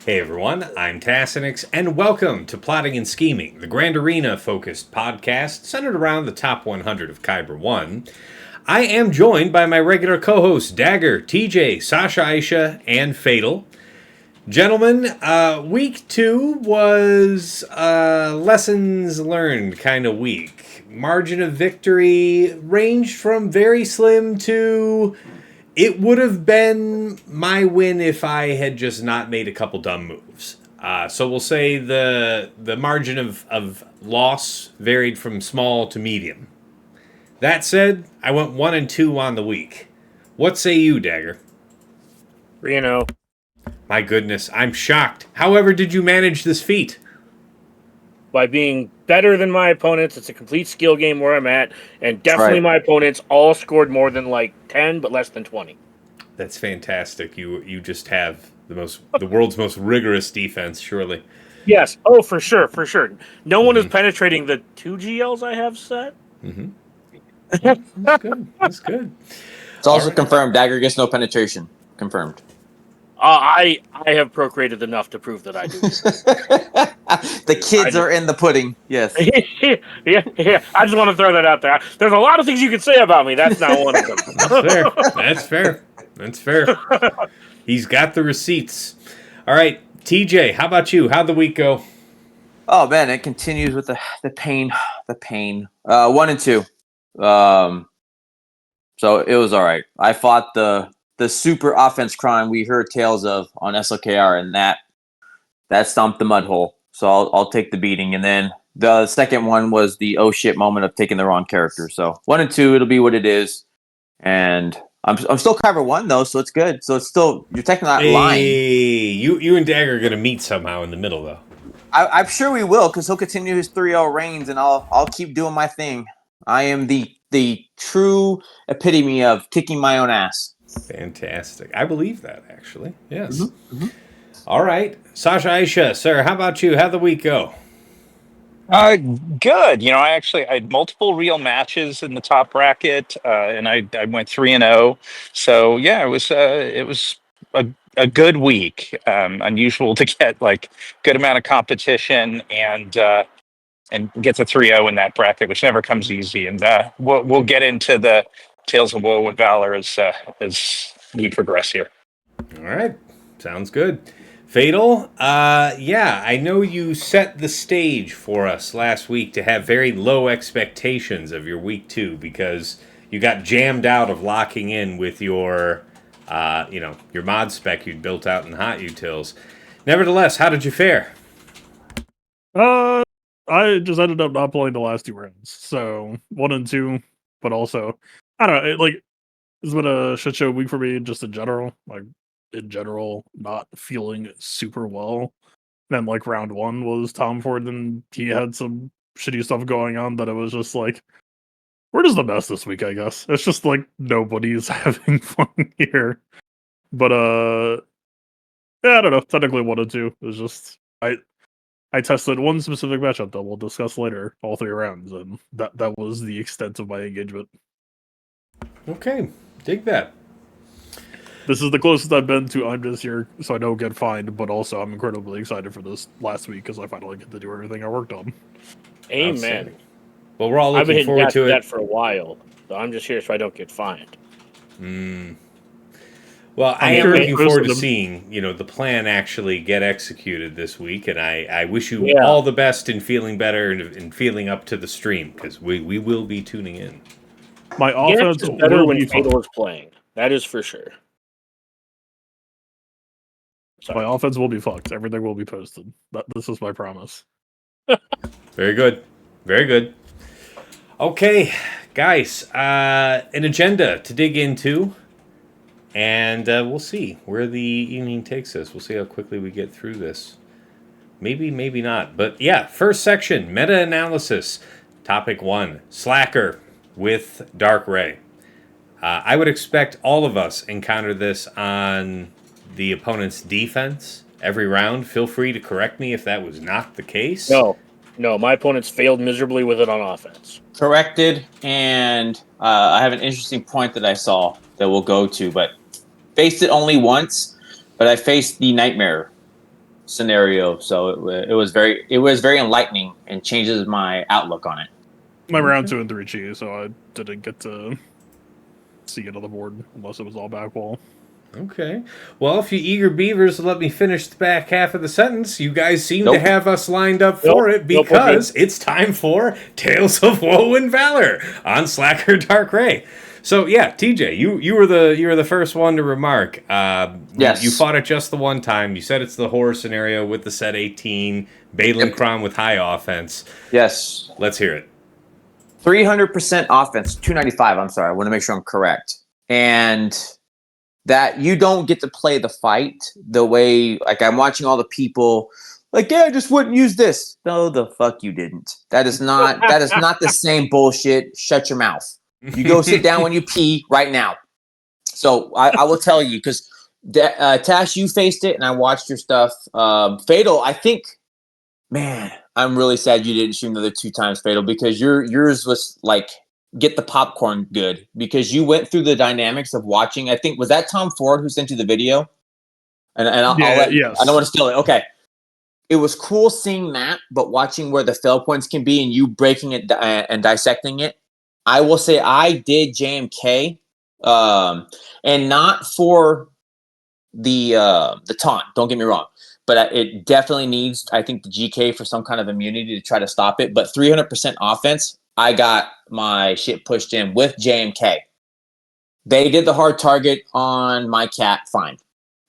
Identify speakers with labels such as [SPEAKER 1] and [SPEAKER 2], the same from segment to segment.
[SPEAKER 1] Hey everyone, I'm Tassenix, and welcome to Plotting and Scheming, the Grand Arena-focused podcast centered around the top 100 of Kyber 1. I am joined by my regular co-hosts Dagger, TJ, Sasha Aisha, and Fatal. Gentlemen, week 2 was lessons learned kind of week. Margin of victory ranged from very slim to it would have been my win if I had just not made a couple dumb moves. So we'll say the margin of loss varied from small to medium. That said, I went 1 and 2 on the week. What say you, Dagger?
[SPEAKER 2] 3-0.
[SPEAKER 1] My goodness, I'm shocked. However, did you manage this feat?
[SPEAKER 2] By being better than my opponents. It's a complete skill game where I'm at, and definitely my opponents all scored more than like 10, but less than 20.
[SPEAKER 1] That's fantastic. You just have the world's most rigorous defense, surely.
[SPEAKER 2] Yes. Oh, for sure, for sure. No one is penetrating the 2 GLs I have set.
[SPEAKER 1] Mm-hmm. That's good. That's good.
[SPEAKER 3] It's also confirmed. Dagger gets no penetration. Confirmed.
[SPEAKER 2] I have procreated enough to prove that I do.
[SPEAKER 3] The kids are in the pudding. Yes.
[SPEAKER 2] yeah. I just want to throw that out there. There's a lot of things you can say about me. That's not one of them.
[SPEAKER 1] That's fair. That's fair. He's got the receipts. All right, TJ, how about you? How'd the week go?
[SPEAKER 3] Oh man, it continues with the pain. The pain. 1 and 2. So it was all right. I fought the super offense crime we heard tales of on SLKR, and that stomped the mud hole. So I'll take the beating. And then the second one was the oh shit moment of taking the wrong character. So 1 and 2, it'll be what it is. And I'm still Kyber 1 though, so it's good. So it's still, you're technically not lying.
[SPEAKER 1] You and Dagger are gonna meet somehow in the middle though.
[SPEAKER 3] I'm sure we will, because he'll continue his 3-0 reigns, and I'll keep doing my thing. I am the true epitome of kicking my own ass.
[SPEAKER 1] Fantastic. I believe that, actually. Yes. Mm-hmm. All right. Sasha Aisha, sir, how about you? How'd the week go?
[SPEAKER 4] Good. I had multiple real matches in the top bracket, and I went 3-0. So yeah, it was a good week. Unusual to get like good amount of competition and get to 3-0 in that bracket, which never comes easy. And we'll get into the Tales of Woe and Valor as we progress here.
[SPEAKER 1] All right. Sounds good. Fatal, yeah, I know you set the stage for us last week to have very low expectations of your week 2 because you got jammed out of locking in with your mod spec you'd built out in Hot Utils. Nevertheless, how did you fare?
[SPEAKER 5] I just ended up not playing the last 2 rounds, so 1 and 2, but also, I don't know, it's been a shit show week for me just in general. Not feeling super well. Then round 1 was Tom Ford, and he had some shitty stuff going on that it was just like, we're just the best this week, I guess. It's just nobody's having fun here. But yeah, I don't know. Technically 1 and 2. It was just I tested one specific matchup that we'll discuss later, all 3 rounds, and that was the extent of my engagement.
[SPEAKER 1] Okay, dig that.
[SPEAKER 5] This is the closest I've been to I'm just here so I don't get fined, but also I'm incredibly excited for this last week because I finally get to do everything I worked on.
[SPEAKER 2] Amen.
[SPEAKER 1] Well, we're all looking forward to it.
[SPEAKER 2] I've been that for a while, so I'm just here so I don't get fined.
[SPEAKER 1] Well, I am looking forward to seeing, the plan actually get executed this week, and I wish you all the best in feeling better and feeling up to the stream, because we will be tuning in.
[SPEAKER 5] My offense
[SPEAKER 2] is better when Fatal is playing. That is for sure.
[SPEAKER 5] Sorry. My offense will be fucked. Everything will be posted. This is my promise.
[SPEAKER 1] Very good. Very good. Okay, guys, an agenda to dig into. And we'll see where the evening takes us. We'll see how quickly we get through this. Maybe, maybe not. But yeah, first section, meta-analysis. Topic 1, Slacker with Dark Ray. I would expect all of us encounter this on the opponent's defense every round. Feel free to correct me if that was not the case.
[SPEAKER 2] No, my opponents failed miserably with it on offense.
[SPEAKER 3] Corrected, and I have an interesting point that I saw that we'll go to, but faced it only once, but I faced the Nightmare scenario. So it was very enlightening and changes my outlook on it.
[SPEAKER 5] My round 2 and 3 cheese, so I didn't get to see it on the board unless it was all back wall.
[SPEAKER 1] Okay. Well, if you eager beavers let me finish the back half of the sentence, you guys seem to
[SPEAKER 3] Nope.
[SPEAKER 1] have us lined up for it
[SPEAKER 2] Nope,
[SPEAKER 1] because it's time for Tales of Woe and Valor on Slacker Dark Ray. So yeah, TJ, you were the first one to remark.
[SPEAKER 3] Yes.
[SPEAKER 1] You fought it just the one time. You said it's the horror scenario with the set 18, Balin Crom with high offense.
[SPEAKER 3] Yes.
[SPEAKER 1] Let's hear it.
[SPEAKER 3] 300% offense, 295. I'm sorry. I want to make sure I'm correct. And that you don't get to play the fight the way, like I'm watching all the people like, yeah, I just wouldn't use this. No, the fuck you didn't. That is not the same bullshit. Shut your mouth. You go sit down when you pee right now. So I will tell you, because Tash, you faced it and I watched your stuff. Fatal, I think, man, I'm really sad you didn't shoot another 2 times Fatal, because yours was like, get the popcorn good, because you went through the dynamics of watching. I think, was that Tom Ford who sent you the video? And I'll let,
[SPEAKER 5] yes.
[SPEAKER 3] I don't want to steal it. Okay. It was cool seeing that, but watching where the fail points can be and you breaking it and dissecting it. I will say I did JMK, and not for the taunt. Don't get me wrong, but it definitely needs, I think, the GK for some kind of immunity to try to stop it. But 300% offense, I got my shit pushed in with JMK. They did the hard target on my cat, fine.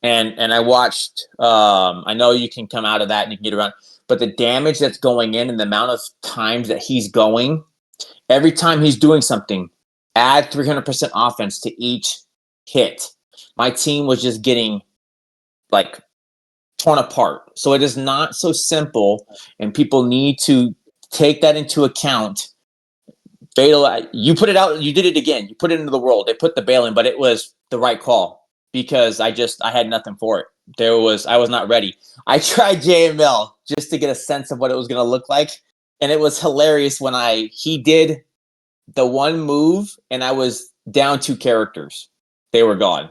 [SPEAKER 3] And I watched, I know you can come out of that and you can get around, but the damage that's going in and the amount of times that he's going, every time he's doing something, add 300% offense to each hit. My team was just getting like torn apart. So it is not so simple, and people need to take that into account. Fatal, you put it out, you did it again. You put it into the world. They put the bail in, but it was the right call because I had nothing for it. I was not ready. I tried JML just to get a sense of what it was going to look like, and it was hilarious when he did the one move and I was down 2 characters. They were gone.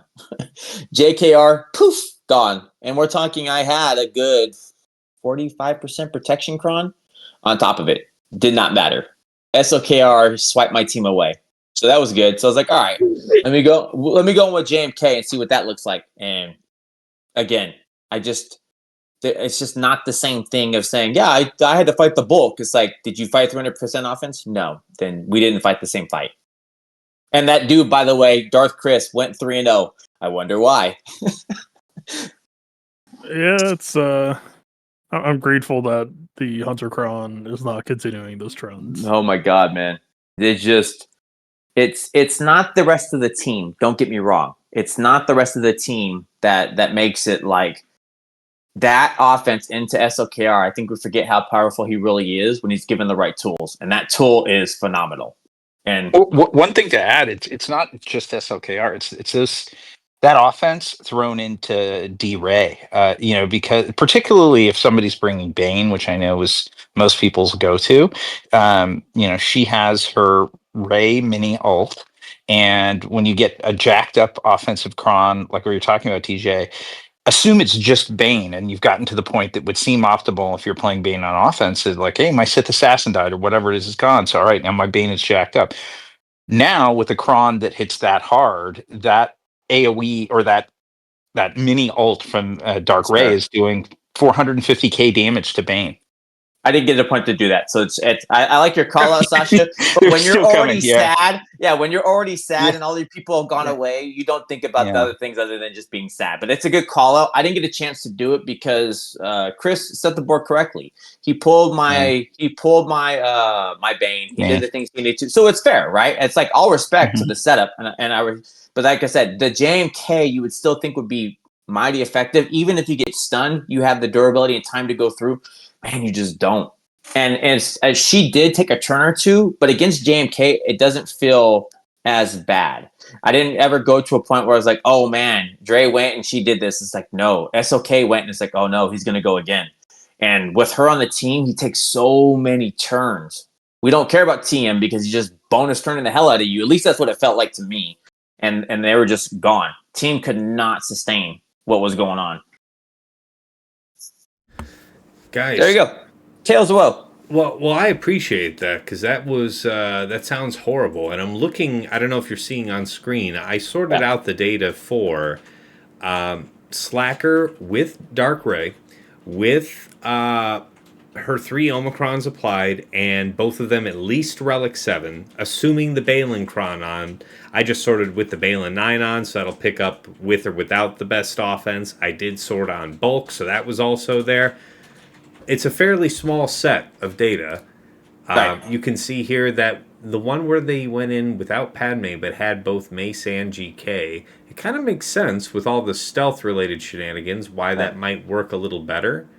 [SPEAKER 3] JKR, poof, gone. And we're talking, I had a good 45% protection cron on top of it. Did not matter. SOKR swiped my team away. So that was good. So I was like, all right, let me go with JMK and see what that looks like. And again, it's just not the same thing of saying, yeah, I had to fight the bulk. It's like, did you fight 300% offense? No. Then we didn't fight the same fight. And that dude, by the way, Darth Chris, went 3-0. I wonder why.
[SPEAKER 5] Yeah, it's I'm grateful that the Hunter Cron is not continuing this trend.
[SPEAKER 3] Oh my god, man. It's not the rest of the team. Don't get me wrong. It's not the rest of the team that makes it like that offense into SOKR. I think we forget how powerful he really is when he's given the right tools. And that tool is phenomenal. And
[SPEAKER 4] One thing to add, it's not just SLKR. It's this that offense thrown into D Ray. Because particularly if somebody's bringing Bane, which I know is most people's go-to. She has her Ray mini ult, and when you get a jacked up offensive cron like we were talking about, TJ, assume it's just Bane, and you've gotten to the point that would seem optimal if you're playing Bane on offense. Is like, hey, my Sith assassin died or whatever it is gone. So all right, now my Bane is jacked up. Now with a cron that hits that hard, that AoE or that mini ult from Dark Ray is doing 450k damage to Bane.
[SPEAKER 3] I didn't get a point to do that. So I like your call out, Sasha. But when you're already sad, when you're already sad and all your people have gone away, you don't think about the other things other than just being sad. But it's a good call out. I didn't get a chance to do it because Chris set the board correctly. He pulled my my Bane. He did the things he needed to. So it's fair, right? It's like all respect to the setup. But like I said, the JMK you would still think would be mighty effective. Even if you get stunned, you have the durability and time to go through. Man, you just don't. And as she did take a turn or two, but against JMK, it doesn't feel as bad. I didn't ever go to a point where I was like, oh man, Dre went and she did this. It's like, no. SOK went and it's like, oh no, he's going to go again. And with her on the team, he takes so many turns. We don't care about TM because he just bonus turning the hell out of you. At least that's what it felt like to me. And they were just gone. Team could not sustain what was going on.
[SPEAKER 1] Guys,
[SPEAKER 3] There you go. Tails well.
[SPEAKER 1] Well, I appreciate that because that sounds horrible. And I'm looking. I don't know if you're seeing on screen. I sorted out the data for Slacker with Dark Ray, with her 3 Omicrons applied, and both of them at least Relic 7, assuming the Balin Cron on. I just sorted with the Balin 9 on, so that'll pick up with or without the best offense. I did sort on bulk, so that was also there. It's a fairly small set of data.
[SPEAKER 3] Right.
[SPEAKER 1] You can see here that the one where they went in without Padme but had both Mace and GK, it kind of makes sense with all the stealth-related shenanigans why that might work a little better.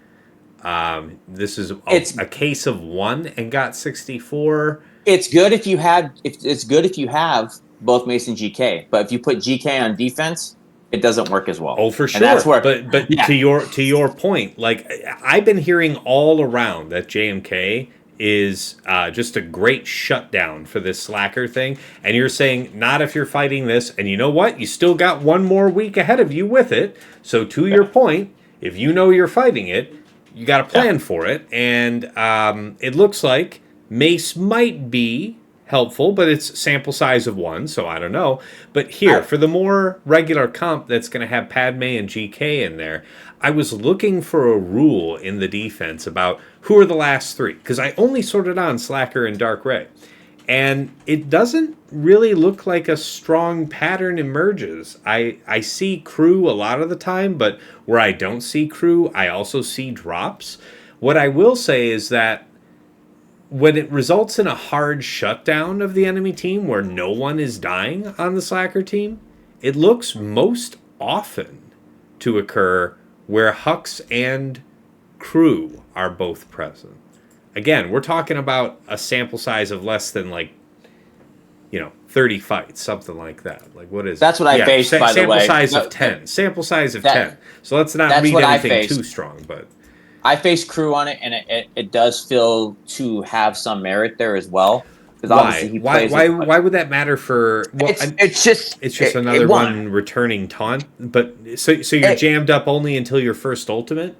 [SPEAKER 1] This is a case of 1 and got 64.
[SPEAKER 3] It's good if you have both Mace and GK, but if you put GK on defense, it doesn't work as well.
[SPEAKER 1] Oh, for sure.
[SPEAKER 3] And that's where,
[SPEAKER 1] but to your point, like I've been hearing all around that JMK is just a great shutdown for this Slacker thing, and you're saying not if you're fighting this, and you know what? You still got 1 more week ahead of you with it. So to your point, if you know you're fighting it, you got to plan for it, and it looks like Mace might be helpful, but it's sample size of 1, so I don't know. But here, for the more regular comp that's going to have Padme and GK in there, I was looking for a rule in the defense about who are the last 3, because I only sorted on Slacker and Dark Ray. And it doesn't really look like a strong pattern emerges. I see crew a lot of the time, but where I don't see crew, I also see drops. What I will say is that when it results in a hard shutdown of the enemy team where no one is dying on the Slacker team, it looks most often to occur where Hux and crew are both present. Again, we're talking about a sample size of less than 30 fights, something like that. Like what is
[SPEAKER 3] that's what I based, by the way.
[SPEAKER 1] Sample size of 10. Sample size of 10. So let's not read anything too strong, but
[SPEAKER 3] I faced crew on it, and it does feel to have some merit there as well.
[SPEAKER 1] Why would that matter for? Well,
[SPEAKER 3] it's just
[SPEAKER 1] another one returning taunt. But so you're jammed up only until your first ultimate.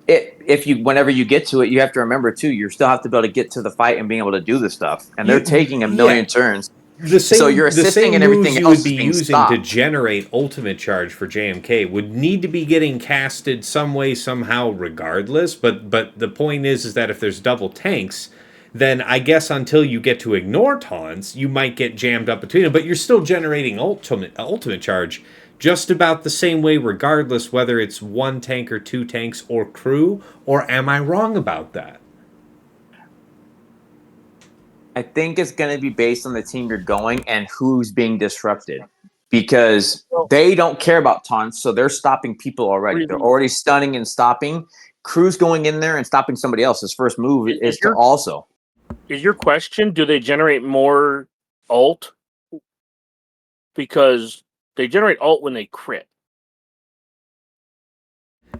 [SPEAKER 3] Whenever you get to it, you have to remember too. You still have to be able to get to the fight and being able to do this stuff. And they're taking a million turns. So you're assisting and everything
[SPEAKER 1] you
[SPEAKER 3] else
[SPEAKER 1] would be using
[SPEAKER 3] stopped.
[SPEAKER 1] to generate ultimate charge for JMK would need to be getting casted some way, somehow, regardless. But the point is that if there's double tanks, then I guess until you get to ignore taunts, you might get jammed up between them. But you're still generating ultimate charge just about the same way, regardless whether it's 1 tank or 2 tanks or crew. Or am I wrong about that?
[SPEAKER 3] I think it's going to be based on the team you're going and who's being disrupted, because they don't care about taunts, so they're stopping people already. They're already stunning and stopping. Crew's going in there and stopping somebody else. His first move is to also.
[SPEAKER 2] Is your question, do they generate more ult? Because they generate ult when they crit.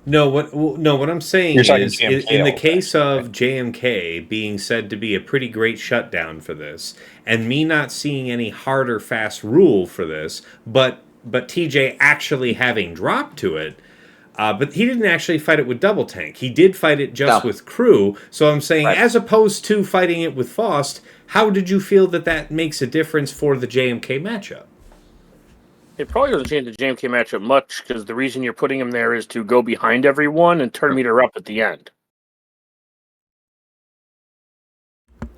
[SPEAKER 1] No, what I'm saying
[SPEAKER 4] You're talking
[SPEAKER 1] is,
[SPEAKER 4] JMK
[SPEAKER 1] in the
[SPEAKER 4] ult,
[SPEAKER 1] case of JMK being said to be a pretty great shutdown for this, and me not seeing any hard or fast rule for this, but TJ actually having dropped to it, but he didn't actually fight it with double tank. He did fight it just with crew. So I'm saying, as opposed to fighting it with Faust, how did you feel that makes a difference for the JMK matchup?
[SPEAKER 2] It probably doesn't change the JMK matchup much, because the reason you're putting him there is to go behind everyone and turn meter up at the end.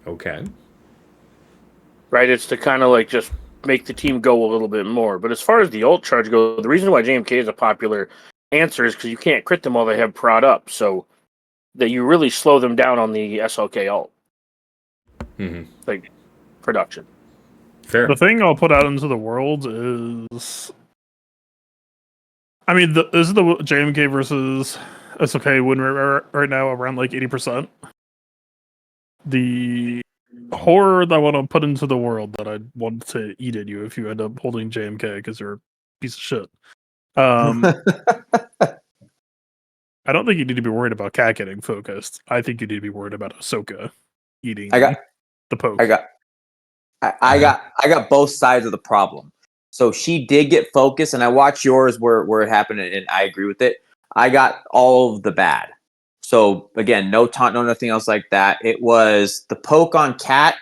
[SPEAKER 1] Okay.
[SPEAKER 2] Right? It's to kind of just make the team go a little bit more. But as far as the ult charge goes, the reason why JMK is a popular answer is because you can't crit them while they have prod up. So that you really slow them down on the SLK ult. Production.
[SPEAKER 1] Fair.
[SPEAKER 5] The thing I'll put out into the world is, I mean, this is the JMK versus SLK win right now around 80%. The horror that I want to put into the world that I want to eat at you if you end up holding JMK because you're a piece of shit. I don't think you need to be worried about Cat getting focused. I think you need to be worried about Ahsoka eating the poke.
[SPEAKER 3] I got both sides of the problem. So she did get focused, and I watched yours where it happened, and I agree with it. I got all of the bad. So again, no taunt, no nothing else like that. It was the poke on Cat.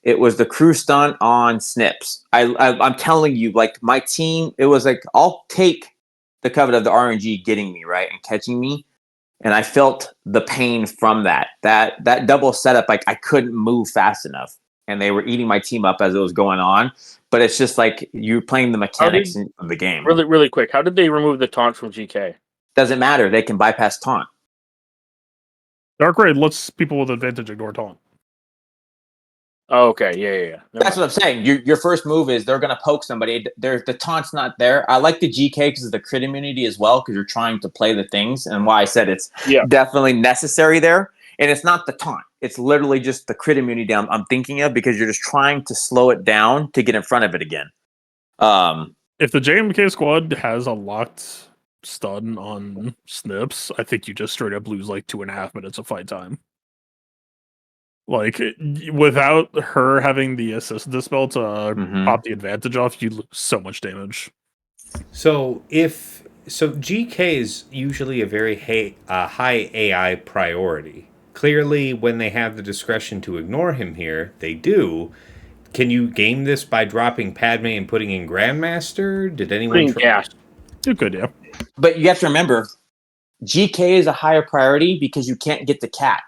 [SPEAKER 3] It was the crew stunt on Snips. I'm telling you, like my team, it was like I'll take the covet of the RNG getting me right and catching me, and I felt the pain from that. That double setup, like I couldn't move fast enough, and they were eating my team up as it was going on. But it's just like you're playing the mechanics of the game.
[SPEAKER 2] Really, really quick. How did they remove the taunt from GK?
[SPEAKER 3] Doesn't matter. They can bypass taunt.
[SPEAKER 5] Dark Raid lets people with advantage ignore taunt.
[SPEAKER 2] Oh, okay. Yeah.
[SPEAKER 3] That's what I'm saying. Your first move is they're going to poke somebody. The taunt's not there. I like the GK because of the crit immunity as well, because you're trying to play the things, and why I said it's definitely necessary there. And it's not the taunt. It's literally just the crit immunity I'm thinking of, because you're just trying to slow it down to get in front of it again.
[SPEAKER 5] If the JMK squad has a locked stun on Snips, I think you just straight up lose like 2.5 minutes of fight time. Like, without her having the assist dispel to pop the advantage off, you lose so much damage.
[SPEAKER 1] So GK is usually a very high AI priority. Clearly, when they have the discretion to ignore him here, they do. Can you game this by dropping Padme and putting in Grandmaster? Did anyone
[SPEAKER 2] gas?
[SPEAKER 5] You could, yeah.
[SPEAKER 3] But you have to remember, GK is a higher priority because you can't get the Cat.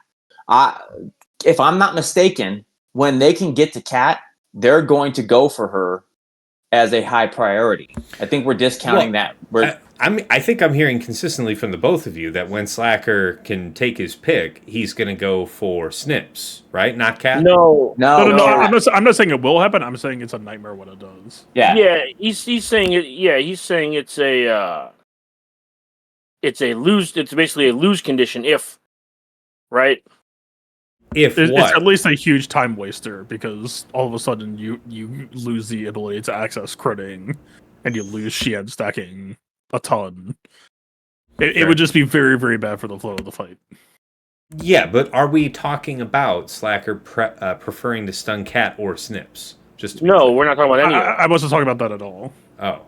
[SPEAKER 3] If I'm not mistaken, when they can get to Cat, they're going to go for her as a high priority. I think we're discounting that.
[SPEAKER 1] I think I'm hearing consistently from the both of you that when Slacker can take his pick, he's going to go for Snips, right? Not Cat?
[SPEAKER 2] No.
[SPEAKER 5] I'm not saying it will happen. I'm saying it's a nightmare when it does.
[SPEAKER 2] Yeah. He's saying it. Yeah, he's saying it's a lose. It's basically a lose condition if, right?
[SPEAKER 1] If
[SPEAKER 5] it's
[SPEAKER 1] what?
[SPEAKER 5] at least a huge time waster, because all of a sudden you lose the ability to access critting, and you lose Shian stacking a ton. It would just be very, very bad for the flow of the fight.
[SPEAKER 1] Yeah, but are we talking about Slacker preferring to stun Cat or Snips?
[SPEAKER 2] No, we're not talking about any of it.
[SPEAKER 5] I wasn't talking about that at all.
[SPEAKER 1] Oh.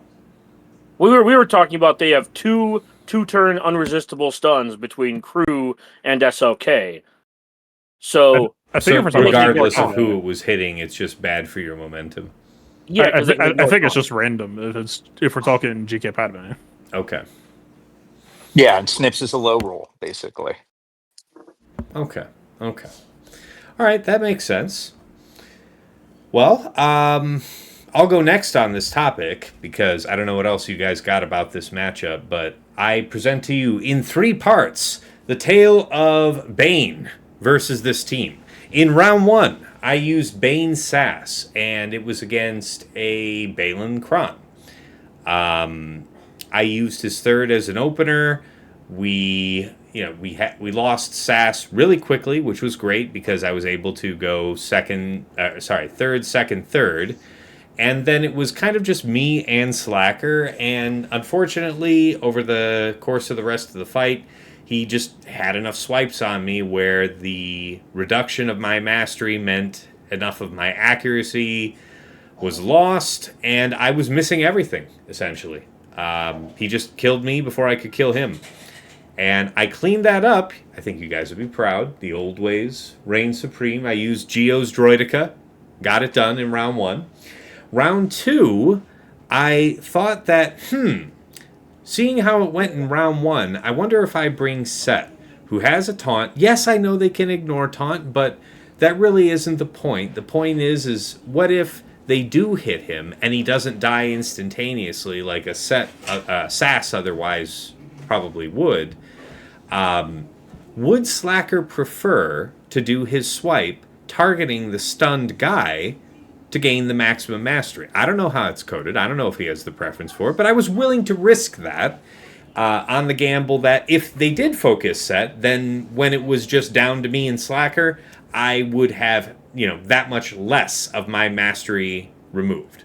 [SPEAKER 2] We were talking about they have two turn unresistible stuns between crew and SLK. So
[SPEAKER 5] I think
[SPEAKER 1] regardless of who it was hitting, it's just bad for your momentum.
[SPEAKER 2] Yeah,
[SPEAKER 5] I think it's just random if we're talking GK Padme.
[SPEAKER 1] Okay.
[SPEAKER 4] Yeah, and Snips is a low roll, basically.
[SPEAKER 1] Okay. All right, that makes sense. Well, I'll go next on this topic because I don't know what else you guys got about this matchup, but I present to you in 3 parts the tale of Bane versus this team. In round 1, I used Bane Sass, and it was against a Balin Kron. I used his third as an opener. We lost Sass really quickly, which was great because I was able to go third, second, third. And then it was kind of just me and Slacker, and unfortunately, over the course of the rest of the fight, he just had enough swipes on me where the reduction of my mastery meant enough of my accuracy was lost, and I was missing everything, essentially. He just killed me before I could kill him. And I cleaned that up. I think you guys would be proud. The old ways reign supreme. I used Geo's Droidica. Got it done in round 1. Round 2, I thought that, seeing how it went in round 1, I wonder if I bring Set, who has a taunt. Yes, I know they can ignore taunt, but that really isn't the point. The point is what if they do hit him and he doesn't die instantaneously like a Sass otherwise probably would? Would Slacker prefer to do his swipe targeting the stunned guy to gain the maximum mastery? I don't know how it's coded. I don't know if he has the preference for it, but I was willing to risk that on the gamble that if they did focus Set, then when it was just down to me and Slacker, I would have, that much less of my mastery removed.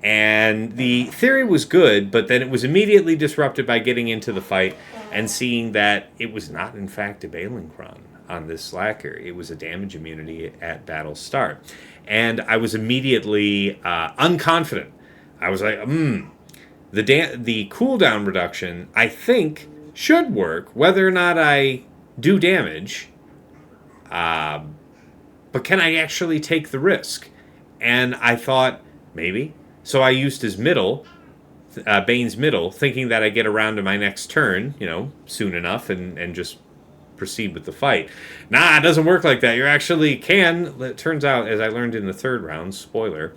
[SPEAKER 1] And the theory was good, but then it was immediately disrupted by getting into the fight and seeing that it was not, in fact, a Balin Kron on this Slacker. It was a damage immunity at battle start. And I was immediately unconfident. I was like, the cooldown reduction, I think, should work. Whether or not I do damage, but can I actually take the risk? And I thought, maybe. So I used his middle, Bane's middle, thinking that I get around to my next turn, soon enough, and just proceed with the fight. Nah, it doesn't work like that. You actually can. It turns out, as I learned in the third round, spoiler,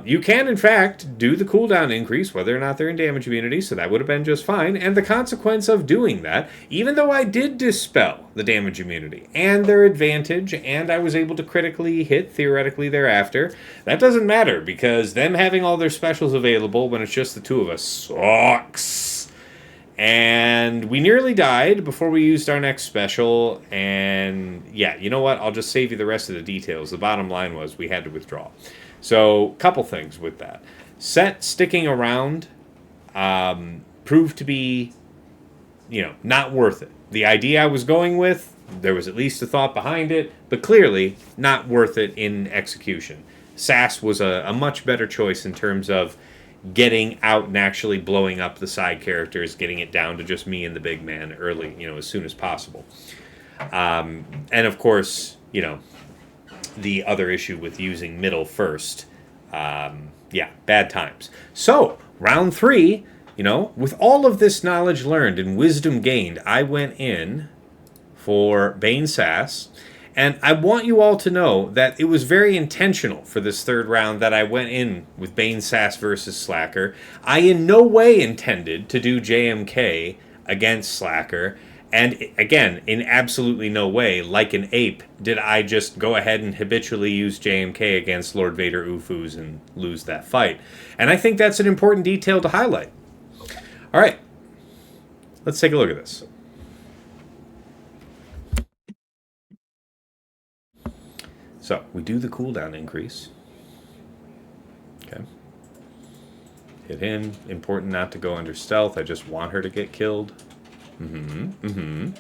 [SPEAKER 1] you can, in fact, do the cooldown increase, whether or not they're in damage immunity, so that would have been just fine. And the consequence of doing that, even though I did dispel the damage immunity and their advantage, and I was able to critically hit, theoretically, thereafter, that doesn't matter, because them having all their specials available when it's just the two of us sucks. And we nearly died before we used our next special, and yeah, you know what? I'll just save you the rest of the details. The bottom line was we had to withdraw. So, couple things with that. Set sticking around proved to be, not worth it. The idea I was going with, there was at least a thought behind it, but clearly not worth it in execution. Sass was a much better choice in terms of getting out and actually blowing up the side characters, getting it down to just me and the big man early, as soon as possible. And of course, the other issue with using middle first. Bad times. So, round 3, with all of this knowledge learned and wisdom gained, I went in for Bane Sass. And I want you all to know that it was very intentional for this third round that I went in with Bane Sass versus Slacker. I in no way intended to do JMK against Slacker. And again, in absolutely no way, like an ape, did I just go ahead and habitually use JMK against Lord Vader Ufus and lose that fight. And I think that's an important detail to highlight. All right, let's take a look at this. So, we do the cooldown increase. Okay. Hit him. Important not to go under stealth. I just want her to get killed. Do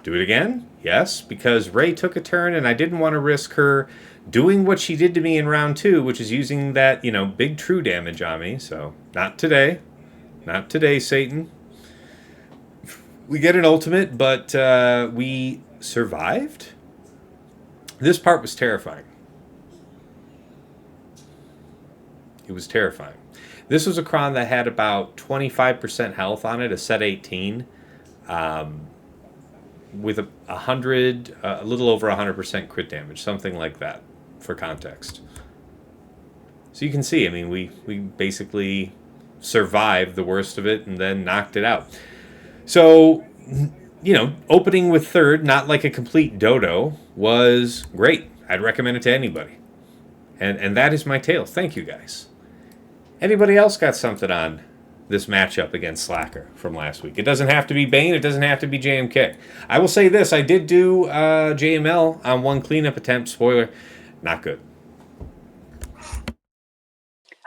[SPEAKER 1] it again? Yes, because Rey took a turn and I didn't want to risk her doing what she did to me in round 2, which is using that, big true damage on me. So, not today. Not today, Satan. We get an ultimate, but we survived? This part was terrifying. It was terrifying. This was a Kron that had about 25% health on it, a set 18. With a little over 100% crit damage, something like that, for context. So you can see, we basically survived the worst of it and then knocked it out. So, opening with third, not like a complete dodo, was great. I'd recommend it to anybody. And that is my tale. Thank you, guys. Anybody else got something on this matchup against Slacker from last week? It doesn't have to be Bane. It doesn't have to be JMK. I will say this. I did do JML on one cleanup attempt. Spoiler, not good.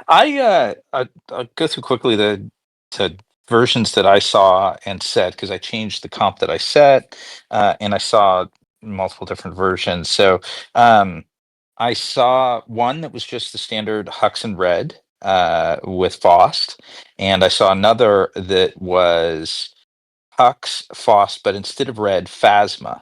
[SPEAKER 4] I'll go through quickly the versions that I saw and set, because I changed the comp that I set, and I saw multiple different versions. So I saw one that was just the standard Hux and Red with Faust, and I saw another that was Hux, Faust, but instead of Red, Phasma.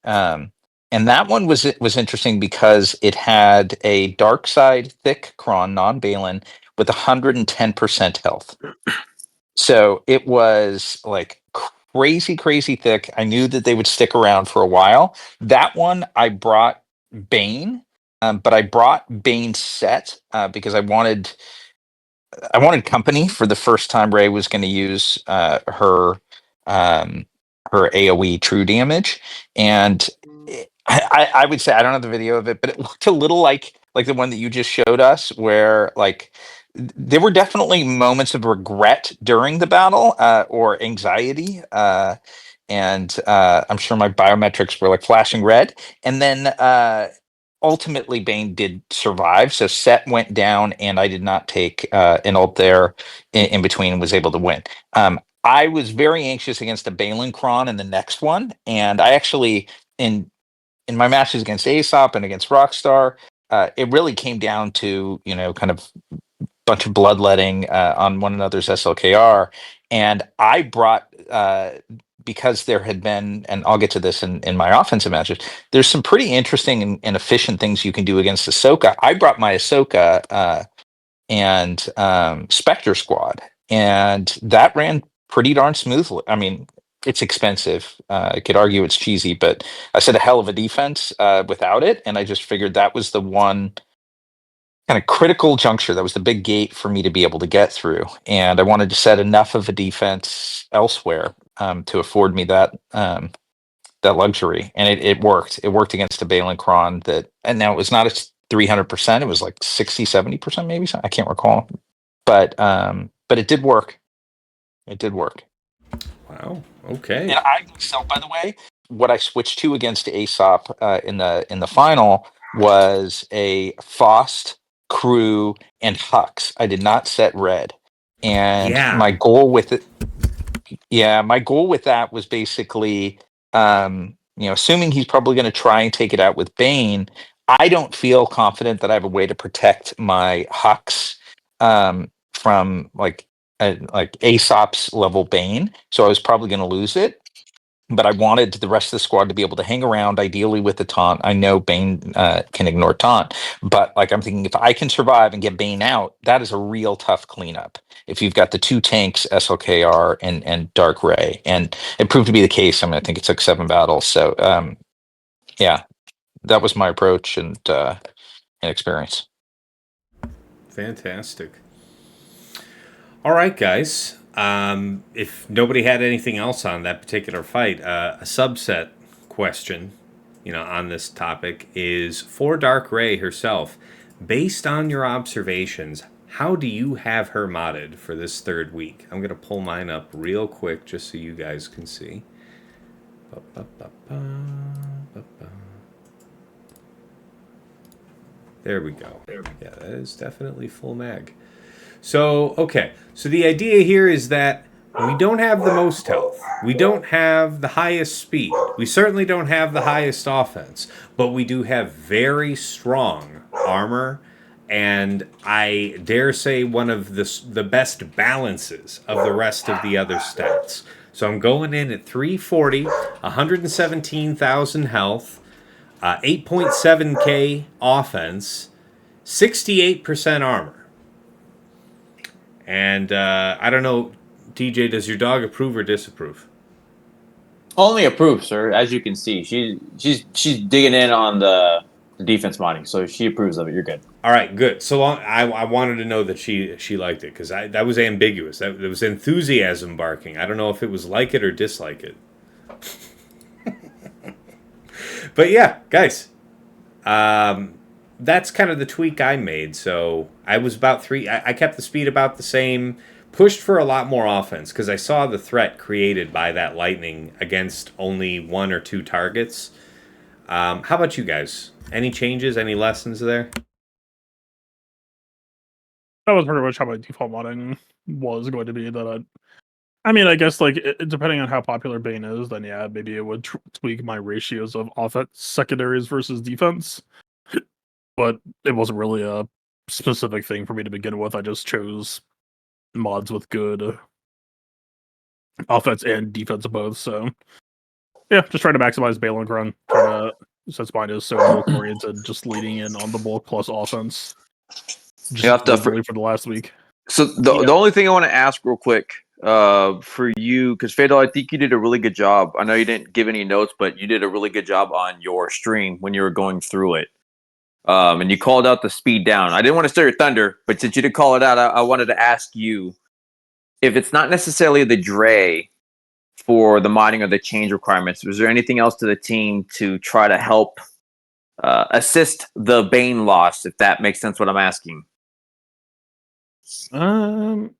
[SPEAKER 4] And that one was interesting because it had a dark side thick Kron, non-Balin, with 110% health. So it was like crazy thick. I knew that they would stick around for a while. That one I brought Bane, but I brought Bane set because I wanted company for the first time Rey was going to use her AoE true damage, and I would say, I don't have the video of it, but it looked a little like the one that you just showed us, where there were definitely moments of regret during the battle or anxiety, and I'm sure my biometrics were flashing red, and then ultimately Bane did survive, so Set went down, and I did not take an ult there in between, and was able to win. I was very anxious against a Balin Kron in the next one, and I actually, in my matches against Aesop and against Rockstar, it really came down to, kind of bunch of bloodletting on one another's SLKR, and I brought because there had been, and I'll get to this in my offensive matches, there's some pretty interesting and efficient things you can do against Ahsoka. I brought my Ahsoka and Spectre squad, and that ran pretty darn smoothly. I mean, it's expensive. I could argue it's cheesy, but I said a hell of a defense without it, and I just figured that was the one kind of critical juncture. That was the big gate for me to be able to get through, and I wanted to set enough of a defense elsewhere to afford me that luxury, and it worked. It worked against a Balin Cron and now it was not a 300%. It was like 60-70% maybe. I can't recall, but it did work. It did work.
[SPEAKER 1] Wow. Okay.
[SPEAKER 4] And I myself, by the way, what I switched to against Aesop in the final was a Faust, Crew, and Hux. I did not set red, and
[SPEAKER 1] Yeah.
[SPEAKER 4] my goal with it. Yeah, my goal with that was basically, assuming he's probably going to try and take it out with Bane, I don't feel confident that I have a way to protect my Hux from like Aesop's level Bane. So I was probably going to lose it. But I wanted the rest of the squad to be able to hang around, ideally with the taunt. I know Bane can ignore taunt, but like I'm thinking, if I can survive and get Bane out, that is a real tough cleanup. If you've got the two tanks, SLKR and Dark Ray, and it proved to be the case. I mean, I think it took 7 battles. So yeah, that was my approach and experience.
[SPEAKER 1] Fantastic. All right, guys. If nobody had anything else on that particular fight, a subset question, on this topic is for Dark Ray herself. Based on your observations, how do you have her modded for this third week? I'm going to pull mine up real quick just so you guys can see. There we go. Yeah, that is definitely full mag. So, okay. So the idea here is that we don't have the most health. We don't have the highest speed. We certainly don't have the highest offense. But we do have very strong armor. And I dare say one of the best balances of the rest of the other stats. So I'm going in at 340, 117,000 health, 8.7k offense, 68% armor. And I don't know, TJ, does your dog approve or disapprove?
[SPEAKER 3] Only approve, sir. As you can see, she's digging in on the defense modding, so she approves of it. You're good.
[SPEAKER 1] All right, good. So long. I wanted to know that she liked it because that was ambiguous. That was enthusiasm barking. I don't know if it was like it or dislike it. But yeah, guys, that's kind of the tweak I made. So I was about 3. I kept the speed about the same. Pushed for a lot more offense because I saw the threat created by that lightning against only 1 or 2 targets. How about you guys? Any changes? Any lessons there?
[SPEAKER 5] That was pretty much how my default modding was going to be. I mean, I guess like depending on how popular Bane is, then yeah, maybe it would tweak my ratios of offense secondaries versus defense. But it wasn't really a specific thing for me to begin with. I just chose mods with good offense and defense both. So yeah, just trying to maximize Balin Run. Since mine is so bulk oriented, just leading in on the bulk plus offense. Just for the last week.
[SPEAKER 3] So the only thing I want to ask real quick for you, because Fadel, I think you did a really good job. I know you didn't give any notes, but you did a really good job on your stream when you were going through it. And you called out the speed down. I didn't want to steal your thunder, but since you did call it out, I wanted to ask you if it's not necessarily the Dre for the modding or the change requirements, was there anything else to the team to try to help assist the Bane loss, if that makes sense what I'm asking?
[SPEAKER 5] Um,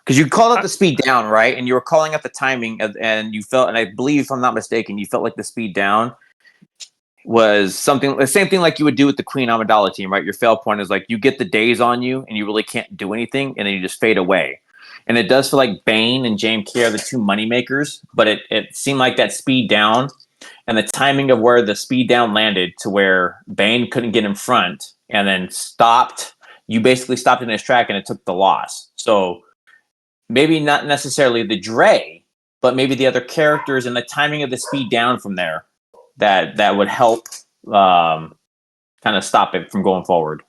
[SPEAKER 3] Because you called out the speed down, right? And you were calling out the timing, and you felt, and I believe, if I'm not mistaken, you felt like the speed down was something, the same thing like you would do with the Queen Amidala team, right? Your fail point is like you get the days on you, and you really can't do anything, and then you just fade away. And it does feel like Bane and JMK are the two moneymakers, but it seemed like that speed down and the timing of where the speed down landed to where Bane couldn't get in front and then stopped. You basically stopped in his track, and it took the loss. So maybe not necessarily the Dre, but maybe the other characters and the timing of the speed down from there that would help kind of stop it from going forward.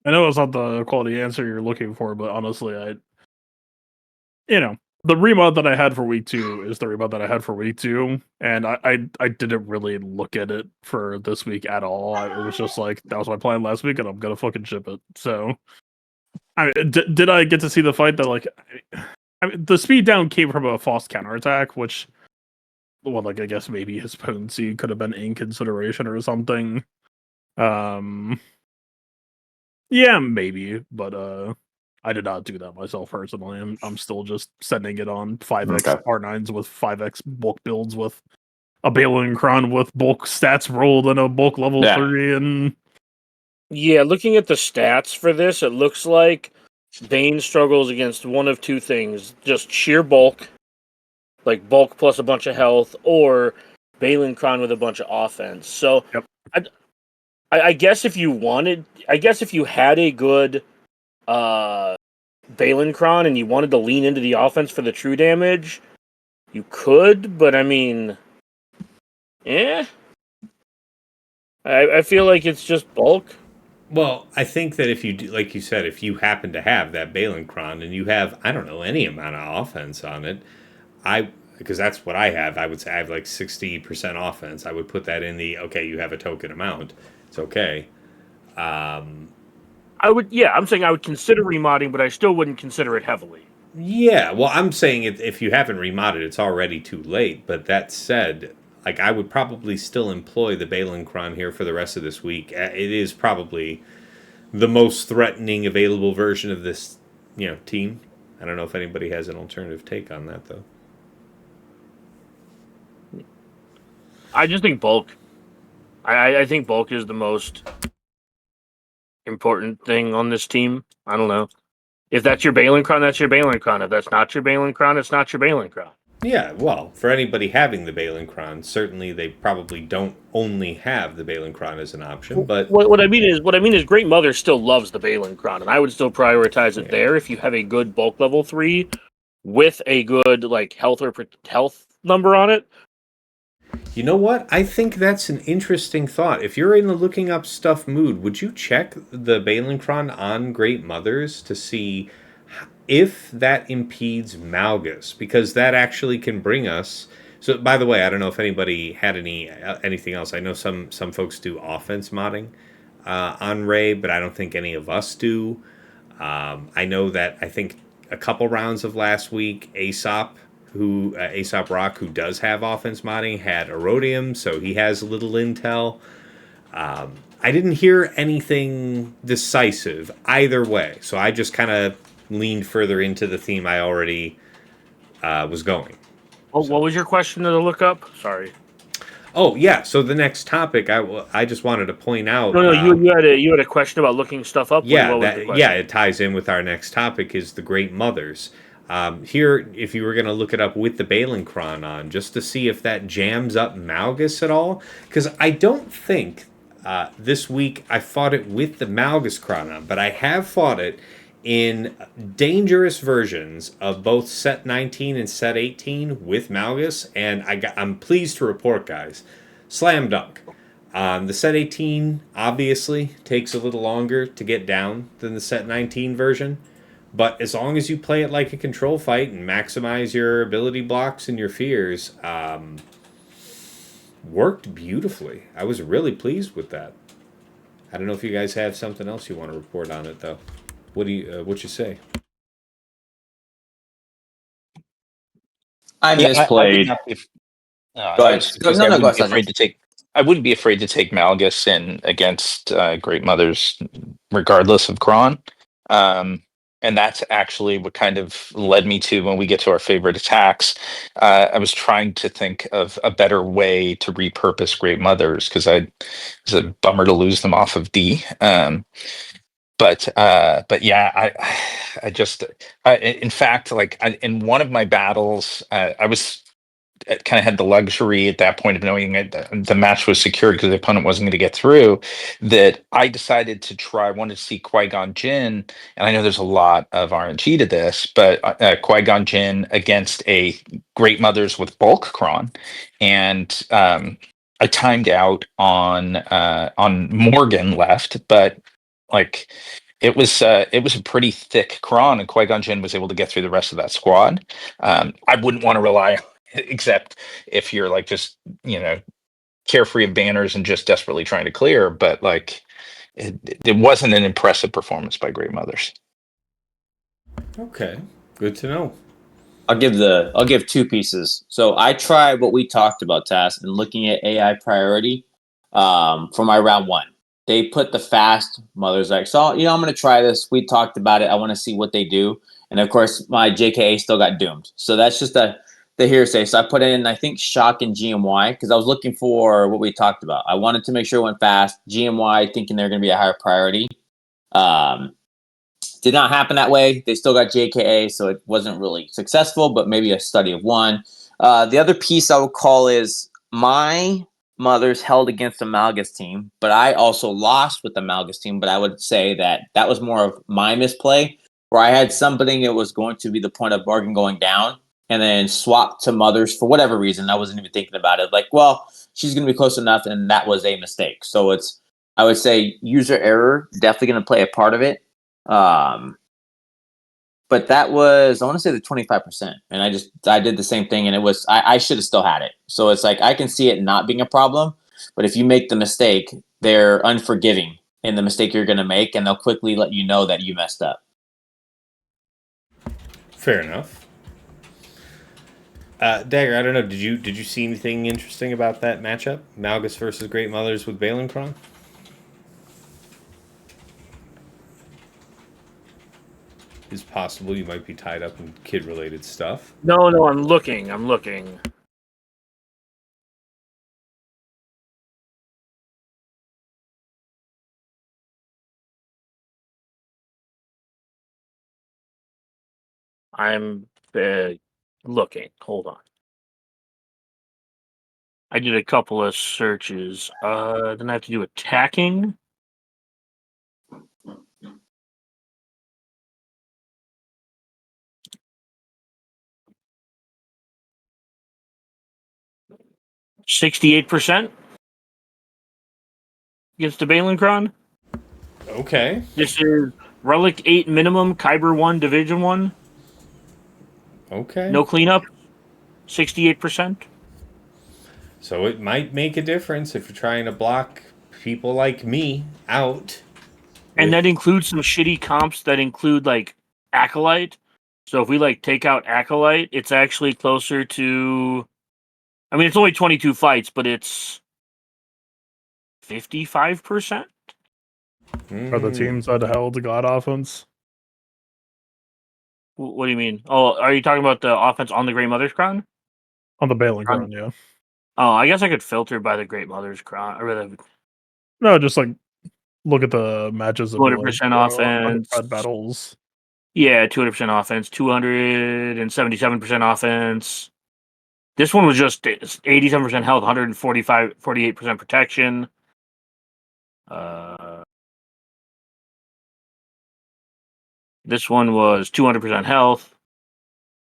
[SPEAKER 5] I know it's not the quality answer you're looking for, but honestly, the remod that I had for week 2 is the remod that I had for week 2, and I didn't really look at it for this week at all. It was just like, that was my plan last week, and I'm gonna fucking ship it. So, I mean, did I get to see the fight that, like, I mean, the speed down came from a false counterattack, which, well, like, I guess maybe his potency could have been in consideration or something. Yeah, maybe, but I did not do that myself personally. I'm still just sending it on 5x
[SPEAKER 3] Okay.
[SPEAKER 5] R9s with 5x bulk builds with a Balin Kron with bulk stats rolled and a bulk level 3 and
[SPEAKER 2] Yeah, looking at the stats for this, it looks like Bane struggles against one of two things: just sheer bulk, like bulk plus a bunch of health, or Balin Kron with a bunch of offense. So,
[SPEAKER 5] Yep.
[SPEAKER 2] I guess if you had a good Balin Kron and you wanted to lean into the offense for the true damage, you could. But I mean, I feel like it's just bulk.
[SPEAKER 1] Well, I think that if you do, like you said, if you happen to have that Balin Kron and you have, I don't know, any amount of offense on it, because that's what I have. I would say I have like 60% offense. I would put that in the, okay, you have a token amount. It's okay.
[SPEAKER 2] I'm saying I would consider remodding, but I still wouldn't consider it heavily.
[SPEAKER 1] Yeah, well, I'm saying if you haven't remodded, it's already too late. But that said, like I would probably still employ the Balin Kron here for the rest of this week. It is probably the most threatening available version of this, team. I don't know if anybody has an alternative take on that though.
[SPEAKER 2] I just think bulk. I think bulk is the most important thing on this team. I don't know. If that's your Balin Kron, that's your Balin Kron. If that's not your Balin Kron, it's not your Balin Kron.
[SPEAKER 1] Yeah, well, for anybody having the Balin Kron, certainly they probably don't only have the Balin Kron as an option. But
[SPEAKER 2] what I mean is, Great Mother still loves the Balin Kron, and I would still prioritize it there if you have a good bulk level 3 with a good like health number on it.
[SPEAKER 1] you know what? I think that's an interesting thought. If you're in the looking up stuff mood, would you check the Balin Kron on Great Mothers to see if that impedes Malgus? Because that actually can bring us. So, by the way, I don't know if anybody had anything else. I know some folks do offense modding on Ray, but I don't think any of us do. I know that I think a couple rounds of last week, Aesop Rock, who does have offense modding, had Erodium, so he has a little intel. I didn't hear anything decisive either way, so I just kind of leaned further into the theme I already was going.
[SPEAKER 2] Oh, what was your question to look up? Sorry.
[SPEAKER 1] Oh yeah, so the next topic I just wanted to point out.
[SPEAKER 2] No, you had a question about looking stuff up.
[SPEAKER 1] Yeah,
[SPEAKER 2] what was the question?
[SPEAKER 1] it ties in with our next topic is the Great Mothers. Here, if you were going to look it up with the Balin Kron on, just to see if that jams up Malgus at all, because I don't think this week I fought it with the Malgus Kron on, but I have fought it in dangerous versions of both set 19 and set 18 with Malgus, and I'm pleased to report, guys, slam dunk. The set 18 obviously takes a little longer to get down than the set 19 version. But as long as you play it like a control fight and maximize your ability blocks and your fears, worked beautifully. I was really pleased with that. I don't know if you guys have something else you want to report on it, though. What you say?
[SPEAKER 3] I misplayed.
[SPEAKER 4] Go ahead. I wouldn't be afraid to take Malgus in against Great Mothers, regardless of Kron. And that's actually what kind of led me to, when we get to our favorite attacks, I was trying to think of a better way to repurpose Great Mothers, because it's a bummer to lose them off of D. But yeah, I just, in fact, in one of my battles, I was kind of had the luxury at that point of knowing that the match was secured because the opponent wasn't going to get through, that I decided to try. I wanted to see Qui-Gon Jinn, and I know there's a lot of RNG to this, but Qui-Gon Jinn against a Great Mothers with Bulk Cron, and I timed out on Morgan left, but like it was a pretty thick cron, and Qui-Gon Jinn was able to get through the rest of that squad. I wouldn't want to rely on it, except if you're like just carefree of banners and just desperately trying to clear. But like it wasn't an impressive performance by Great Mothers.
[SPEAKER 1] Okay, good to know.
[SPEAKER 3] I'll give two pieces. So I tried what we talked about, Tass, and looking at AI priority for my round one. They put the fast mothers like, so I'm going to try this. We talked about it. I want to see what they do, and of course my JKA still got doomed. So that's just the hearsay. So I put in I think Shock and GMY because I was looking for what we talked about. I wanted to make sure it went fast. GMY thinking they're going to be a higher priority. Did not happen that way. They still got JKA, so it wasn't really successful, but maybe a study of one. The other piece I would call is my mothers held against the Malgus team, but I also lost with the Malgus team. But I would say that was more of my misplay, where I had something that was going to be the point of bargain going down, and then swapped to mothers for whatever reason. I wasn't even thinking about it. Like, well, she's going to be close enough, and that was a mistake. So I would say user error definitely going to play a part of it. But that was, I want to say the 25%. And I did the same thing, and it was, I should have still had it. So it's like, I can see it not being a problem, but if you make the mistake, they're unforgiving in the mistake you're going to make, and they'll quickly let you know that you messed up.
[SPEAKER 1] Fair enough. Dagger, I don't know. Did you see anything interesting about that matchup? Malgus versus Great Mothers with Balin Cron? It's possible you might be tied up in kid-related stuff.
[SPEAKER 2] No, I'm looking. I'm looking. Hold on. I did a couple of searches. Then I have to do attacking. %68% against the Balencron.
[SPEAKER 1] Okay.
[SPEAKER 2] This is Relic 8 minimum, Kyber 1, Division 1.
[SPEAKER 1] Okay.
[SPEAKER 2] No cleanup. 68%.
[SPEAKER 1] So it might make a difference if you're trying to block people like me out.
[SPEAKER 2] And that includes some shitty comps that include like Acolyte. So if we like take out Acolyte, it's actually closer to, I mean, it's only 22 fights, but it's 55%.
[SPEAKER 5] Are the teams that held God offense?
[SPEAKER 2] What do you mean? Oh, are you talking about the offense on the Great Mother's Crown?
[SPEAKER 5] On the Balin Crown, yeah.
[SPEAKER 2] Oh, I guess I could filter by the Great Mother's Crown. Or the
[SPEAKER 5] No, just like look at the matches of
[SPEAKER 2] 200% offense.
[SPEAKER 5] battles.
[SPEAKER 2] Yeah, 200% offense, 277% offense. This one was just 87% health, 48% protection. This one was 200% health.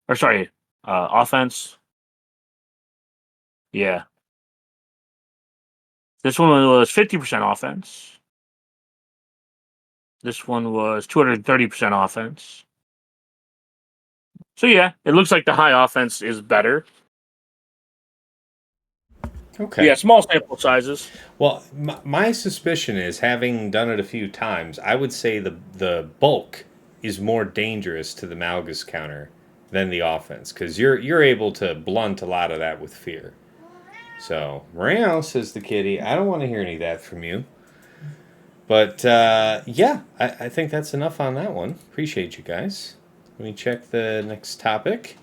[SPEAKER 2] Or sorry, offense. Yeah. This one was 50% offense. This one was 230% offense. So yeah, it looks like the high offense is better.
[SPEAKER 1] Okay.
[SPEAKER 2] Yeah, small sample sizes.
[SPEAKER 1] Well, my suspicion is, having done it a few times, I would say the bulk is more dangerous to the Malgus counter than the offense, because you're able to blunt a lot of that with fear. So, meow, says the kitty. I don't want to hear any of that from you. But, yeah, I think that's enough on that one. Appreciate you guys. Let me check the next topic.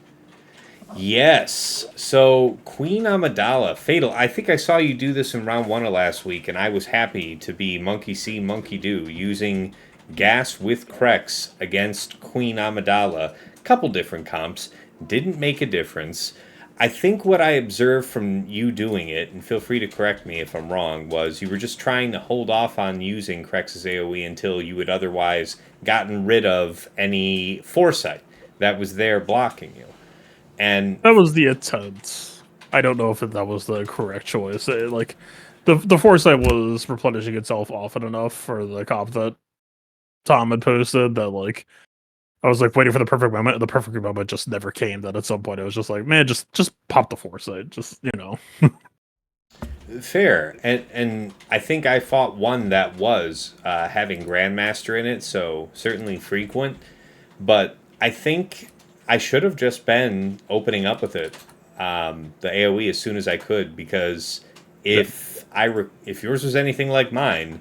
[SPEAKER 1] Yes. So, Queen Amidala, Fatal. I think I saw you do this in round 1 of last week, and I was happy to be monkey see, monkey do, using gas with Krex against Queen Amidala. Couple different comps. Didn't make a difference. I think what I observed from you doing it, and feel free to correct me if I'm wrong, was you were just trying to hold off on using Krex's AoE until you had otherwise gotten rid of any foresight that was there blocking you. And
[SPEAKER 5] That was the attempt. I don't know if that was the correct choice. Like, the foresight was replenishing itself often enough for the comp that Tom had posted that, like, I was like waiting for the perfect moment, and the perfect moment just never came. That at some point I was just like, man, just pop the foresight, just
[SPEAKER 1] fair, and I think I fought one that was having Grandmaster in it, so certainly frequent. But I think I should have just been opening up with it, the AOE as soon as I could, because if if yours was anything like mine,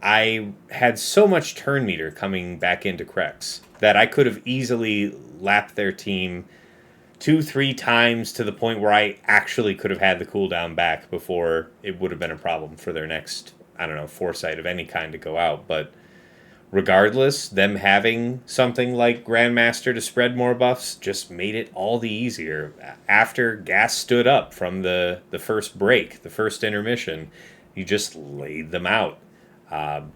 [SPEAKER 1] I had so much turn meter coming back into Krex that I could have easily lapped their team 2-3 times to the point where I actually could have had the cooldown back before it would have been a problem for their next, I don't know, foresight of any kind to go out. But regardless, them having something like Grandmaster to spread more buffs just made it all the easier. After Gas stood up from the first break, the first intermission, you just laid them out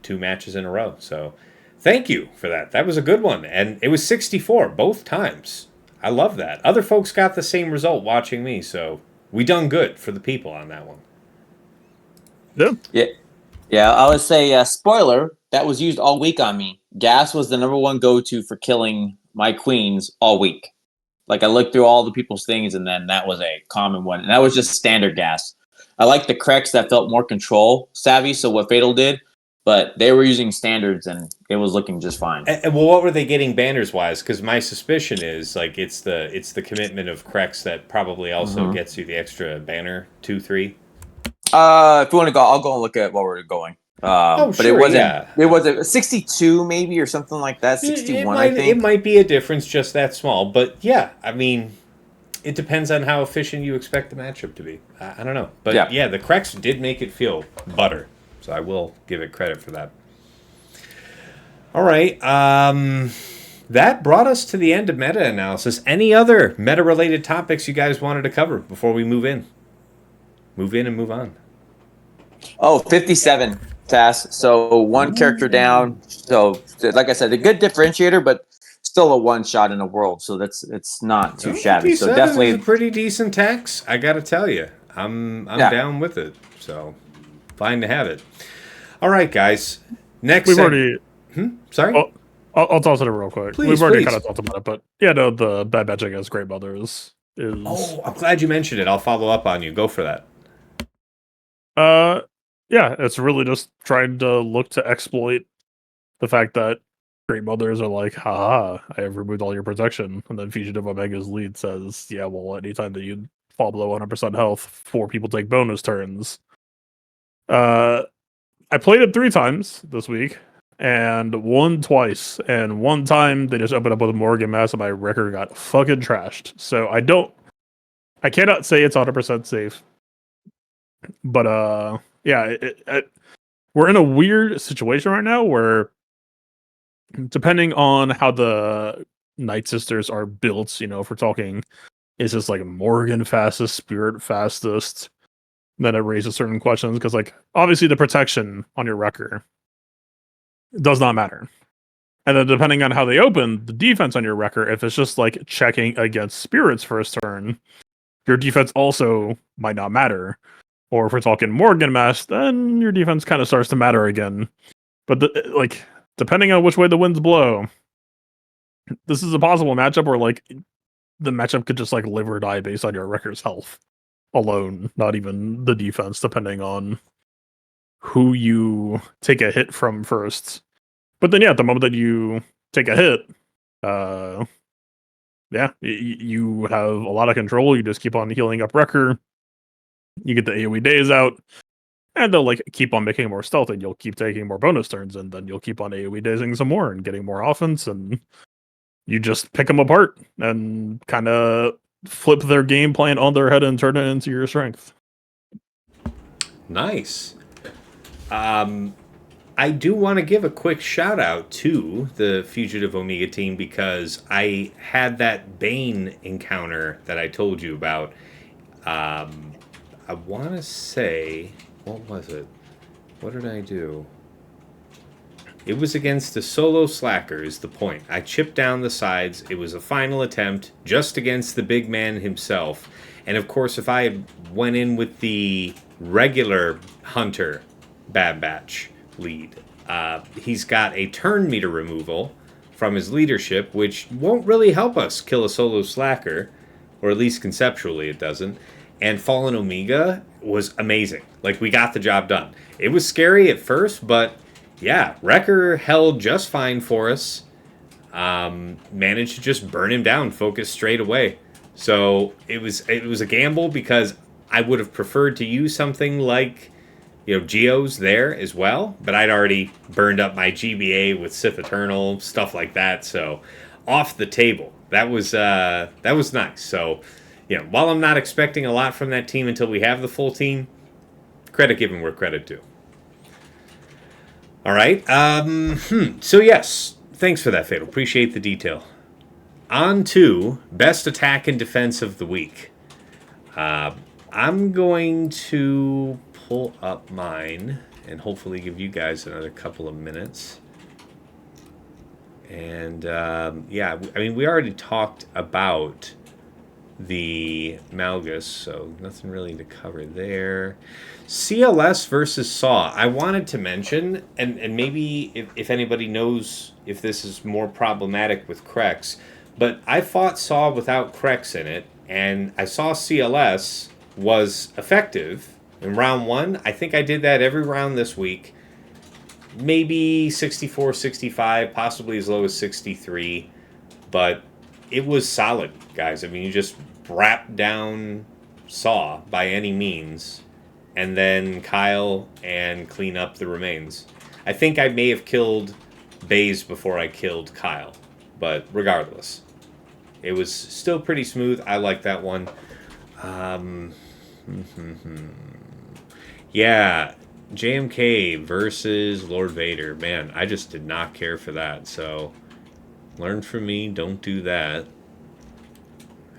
[SPEAKER 1] 2 matches in a row. So thank you for that. That was a good one. And it was 64 both times. I love that. Other folks got the same result watching me, so we done good for the people on that one.
[SPEAKER 3] Yeah. I would say spoiler. That was used all week on me. Gas was the number one go-to for killing my queens all week. Like I looked through all the people's things, and then that was a common one, and that was just standard Gas. I like the Krex that felt more control savvy. So what Fatal did, but they were using standards, and it was looking just fine.
[SPEAKER 1] And well, what were they getting banners wise? Because my suspicion is like it's the commitment of Krex that probably also gets you the extra banner 2-3.
[SPEAKER 3] If you want to go, I'll go and look at what we're going. But
[SPEAKER 1] sure,
[SPEAKER 3] it wasn't.
[SPEAKER 1] yeah.
[SPEAKER 3] It was a 62 maybe or something like that. 61, I think.
[SPEAKER 1] It might be a difference just that small, but yeah, I mean, it depends on how efficient you expect the matchup to be. I don't know, but yeah, the Krex did make it feel butter, so I will give it credit for that. All right, that brought us to the end of meta analysis. Any other meta related topics you guys wanted to cover before we move in? Move in and move on.
[SPEAKER 3] Oh, 57 tasks. So one character down. So like I said, a good differentiator, but still a one shot in the world. So it's not too shabby. So definitely
[SPEAKER 1] a pretty decent tax. I got to tell you, I'm down with it. So fine to have it. All right, guys. Next,
[SPEAKER 5] we've already.
[SPEAKER 1] Sorry.
[SPEAKER 5] Oh, I'll toss it in real quick.
[SPEAKER 1] Please,
[SPEAKER 5] we've already kind of talked about it, but yeah, no, the bad matching as Great Mothers is.
[SPEAKER 1] Oh, I'm glad you mentioned it. I'll follow up on you. Go for that.
[SPEAKER 5] Yeah, it's really just trying to look to exploit the fact that Great Mothers are like, haha, I have removed all your protection. And then Fugitive Omega's lead says, yeah, well, anytime that you fall below 100% health, 4 people take bonus turns. I played it 3 times this week, and won twice. And one time they just opened up with a Morgan Mass, and my record got fucking trashed. So I cannot say it's 100% safe. But yeah, we're in a weird situation right now where, depending on how the Night Sisters are built, if we're talking, is this like Morgan fastest, Spirit fastest? Then it raises certain questions because, like, obviously the protection on your record does not matter. And then depending on how they open the defense on your record, if it's just like checking against Spirit's first turn, your defense also might not matter. Or if we're talking Morgan Mass, then your defense kind of starts to matter again. But depending on which way the winds blow, this is a possible matchup where like the matchup could just like live or die based on your record's health alone, not even the defense, depending on who you take a hit from first. But then, yeah, at the moment that you take a hit, you have a lot of control. You just keep on healing up Wrecker. You get the AoE days out, and they'll like keep on making more stealth, and you'll keep taking more bonus turns, and then you'll keep on AoE dazing some more and getting more offense, and you just pick them apart and kind of flip their game plan on their head and turn it into your strength.
[SPEAKER 1] Nice. I do want to give a quick shout out to the Fugitive Omega team because I had that Bane encounter that I told you about. I want to say, what was it? What did I do? It was against the solo slacker is the point. I chipped down the sides. It was a final attempt just against the big man himself. And of course, if I had went in with the regular Hunter Bad Batch lead, he's got a turn meter removal from his leadership, which won't really help us kill a solo slacker, or at least conceptually it doesn't. And Fallen Omega was amazing. Like, we got the job done. It was scary at first, but yeah, Wrecker held just fine for us. Managed to just burn him down, focus straight away. So it was a gamble because I would have preferred to use something like, Geo's there as well, but I'd already burned up my GBA with Sith Eternal, stuff like that. So off the table. That was nice. So, while I'm not expecting a lot from that team until we have the full team, credit given where credit due. All right. So yes, thanks for that, Fatal. Appreciate the detail. On to best attack and defense of the week. I'm going to pull up mine and hopefully give you guys another couple of minutes. And we already talked about the Malgus, so nothing really to cover there. CLS versus Saw. I wanted to mention, and maybe if anybody knows if this is more problematic with Krex, but I fought Saw without Krex in it, and I saw CLS was effective in round 1. I think I did that every round this week. Maybe 64, 65, possibly as low as 63, but it was solid, guys. I mean, you just wrap down Saw by any means, and then Kyle and clean up the remains. I think I may have killed Baze before I killed Kyle, but regardless, it was still pretty smooth. I like that one. Yeah, JMK versus Lord Vader. Man, I just did not care for that, so learn from me, don't do that.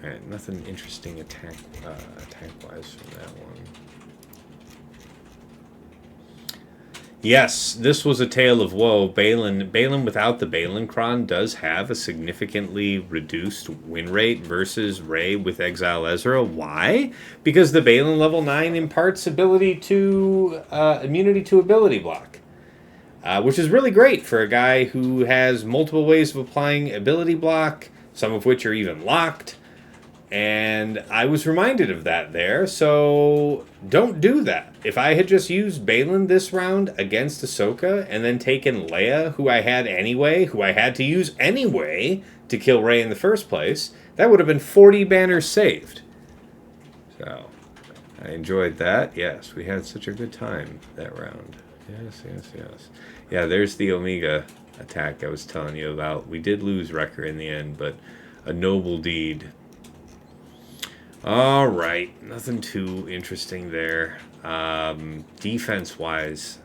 [SPEAKER 1] Alright, nothing interesting attack-wise from that one. Yes, this was a tale of woe. Balin without the Balancron does have a significantly reduced win rate versus Rey with Exile Ezra. Why? Because the Balin level 9 imparts immunity to ability block. Which is really great for a guy who has multiple ways of applying ability block, some of which are even locked. And I was reminded of that there, so don't do that. If I had just used Balin this round against Ahsoka and then taken Leia, who I had anyway, who I had to use anyway to kill Rey in the first place, that would have been 40 banners saved. So, I enjoyed that. Yes, we had such a good time that round. Yes. Yeah, there's the Omega attack I was telling you about. We did lose Wrecker in the end, but a noble deed. All right, nothing too interesting there. Defense-wise,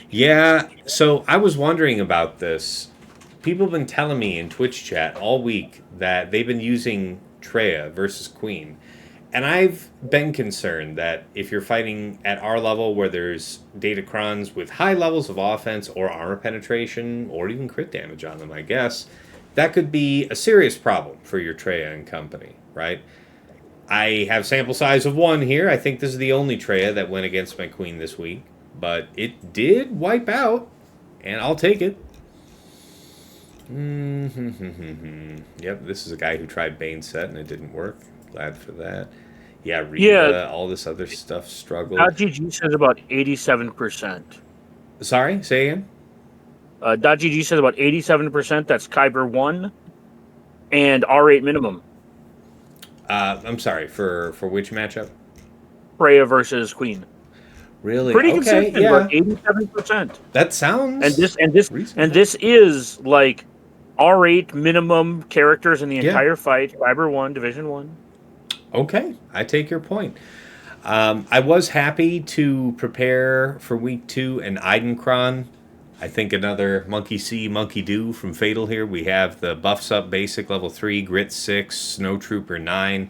[SPEAKER 1] yeah. So I was wondering about this. People have been telling me in Twitch chat all week that they've been using Traya versus Queen, and I've been concerned that if you're fighting at our level where there's Datacrons with high levels of offense or armor penetration or even crit damage on them, I guess, that could be a serious problem for your Traya and company, right? I have sample size of 1 here. I think this is the only Traya that went against my Queen this week, but it did wipe out, and I'll take it. Yep, this is a guy who tried Bane set and it didn't work. Glad for that. Yeah, Reva, all this other stuff struggled.
[SPEAKER 2] GG says about 87%.
[SPEAKER 1] Sorry, say again?
[SPEAKER 2] .gg says about 87%. That's Kyber 1 and R8 minimum.
[SPEAKER 1] I'm sorry, for which matchup?
[SPEAKER 2] Freya versus Queen.
[SPEAKER 1] Really?
[SPEAKER 2] Pretty
[SPEAKER 1] okay,
[SPEAKER 2] consistent,
[SPEAKER 1] yeah.
[SPEAKER 2] but 87%.
[SPEAKER 1] That sounds
[SPEAKER 2] and this is like R8 minimum characters in the entire fight. Kyber 1, Division 1.
[SPEAKER 1] Okay, I take your point. I was happy to prepare for week 2 an Eidenkron. I think another Monkey See, Monkey Do from Fatal here. We have the Buffs Up Basic Level 3, Grit 6, Snow Trooper 9.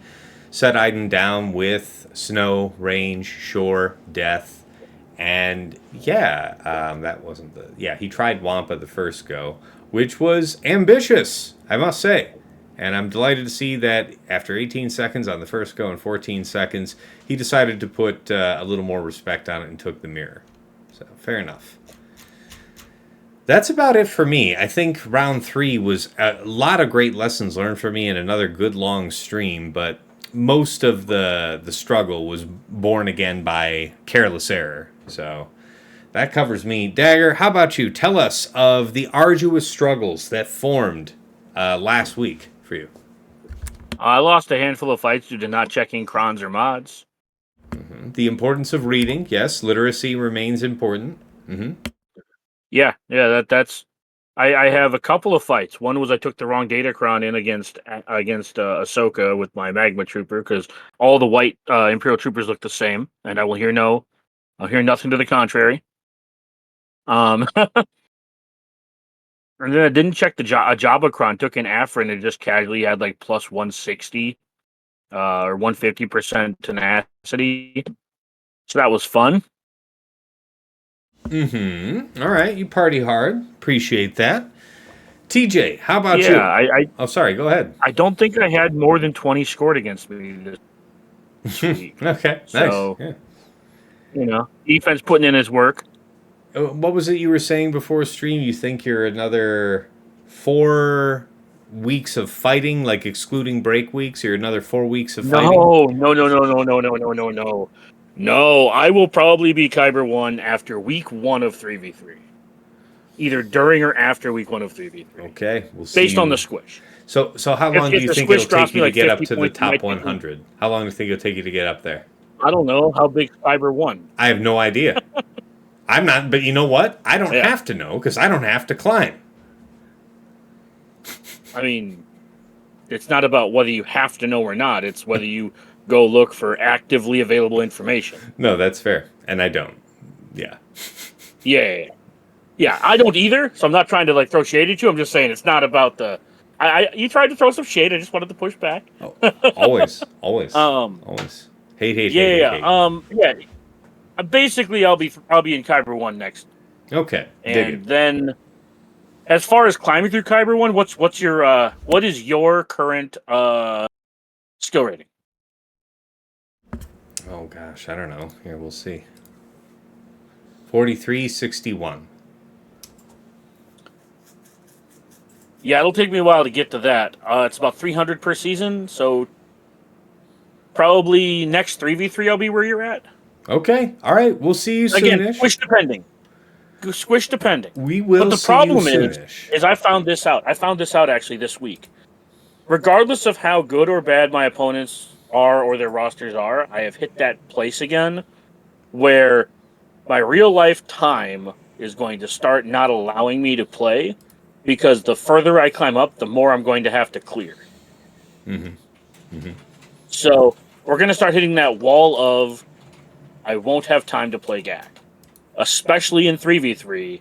[SPEAKER 1] Set Iden down with Snow, Range, Shore, Death. And yeah, that wasn't the... Yeah, he tried Wampa the first go, which was ambitious, I must say. And I'm delighted to see that after 18 seconds on the first go and 14 seconds, he decided to put a little more respect on it and took the mirror. So, fair enough. That's about it for me. I think round 3 was a lot of great lessons learned for me and another good long stream, but most of the struggle was born again by careless error. So that covers me. Dagger, how about you? Tell us of the arduous struggles that formed last week for you.
[SPEAKER 2] I lost a handful of fights due to not checking crons or mods.
[SPEAKER 1] The importance of reading. Yes, literacy remains important.
[SPEAKER 2] Yeah, that's. I have a couple of fights. One was I took the wrong Datacron in against Ahsoka with my Magma Trooper because all the white Imperial Troopers look the same, and I'll hear nothing to the contrary. And then I didn't check the Jabba-Cron, took an Afrin and just casually had like plus 160 or 150% tenacity. So that was fun.
[SPEAKER 1] All right, you party hard. Appreciate that. TJ, how about you?
[SPEAKER 2] Yeah,
[SPEAKER 1] Oh, sorry, go ahead.
[SPEAKER 2] I don't think I had more than 20 scored against me this week.
[SPEAKER 1] Okay,
[SPEAKER 2] So,
[SPEAKER 1] nice.
[SPEAKER 2] defense putting in his work.
[SPEAKER 1] What was it you were saying before stream? You think you're another 4 weeks of fighting, like excluding break weeks? You're another 4 weeks of fighting?
[SPEAKER 2] No. No, I will probably be Kyber 1 after week 1 of 3v3. Either during or after week 1 of 3v3.
[SPEAKER 1] Okay, we'll see.
[SPEAKER 2] Based on the squish.
[SPEAKER 1] So how long do you think it'll take you to get up to the top 100? How long do you think it'll take you to get up there?
[SPEAKER 2] I don't know. How big Kyber 1?
[SPEAKER 1] I have no idea. I'm not, but you know what? I don't have to know because I don't have to climb.
[SPEAKER 2] I mean, it's not about whether you have to know or not. It's whether you go look for actively available information.
[SPEAKER 1] No, that's fair. And I don't. Yeah.
[SPEAKER 2] Yeah, I don't either, so I'm not trying to throw shade at you. I'm just saying it's not about the... you tried to throw some shade. I just wanted to push back.
[SPEAKER 1] Oh, always.
[SPEAKER 2] Always.
[SPEAKER 1] Hate.
[SPEAKER 2] Yeah. Basically, I'll be in Kyber 1 next.
[SPEAKER 1] Okay.
[SPEAKER 2] And then, as far as climbing through Kyber 1, what is your current skill rating?
[SPEAKER 1] Oh gosh, I don't know. Here, we'll see. 4361.
[SPEAKER 2] Yeah, it'll take me a while to get to that. It's about 300 per season, so probably next 3v3 I'll be where you're at.
[SPEAKER 1] Okay, all right. We'll see you soonish.
[SPEAKER 2] Again, squish depending.
[SPEAKER 1] We will.
[SPEAKER 2] But the problem is I found this out. I found this out actually this week. Regardless of how good or bad my opponents are or their rosters are, I have hit that place again where my real life time is going to start not allowing me to play because the further I climb up, the more I'm going to have to clear. So we're going to start hitting that wall of I won't have time to play GAC, especially in 3v3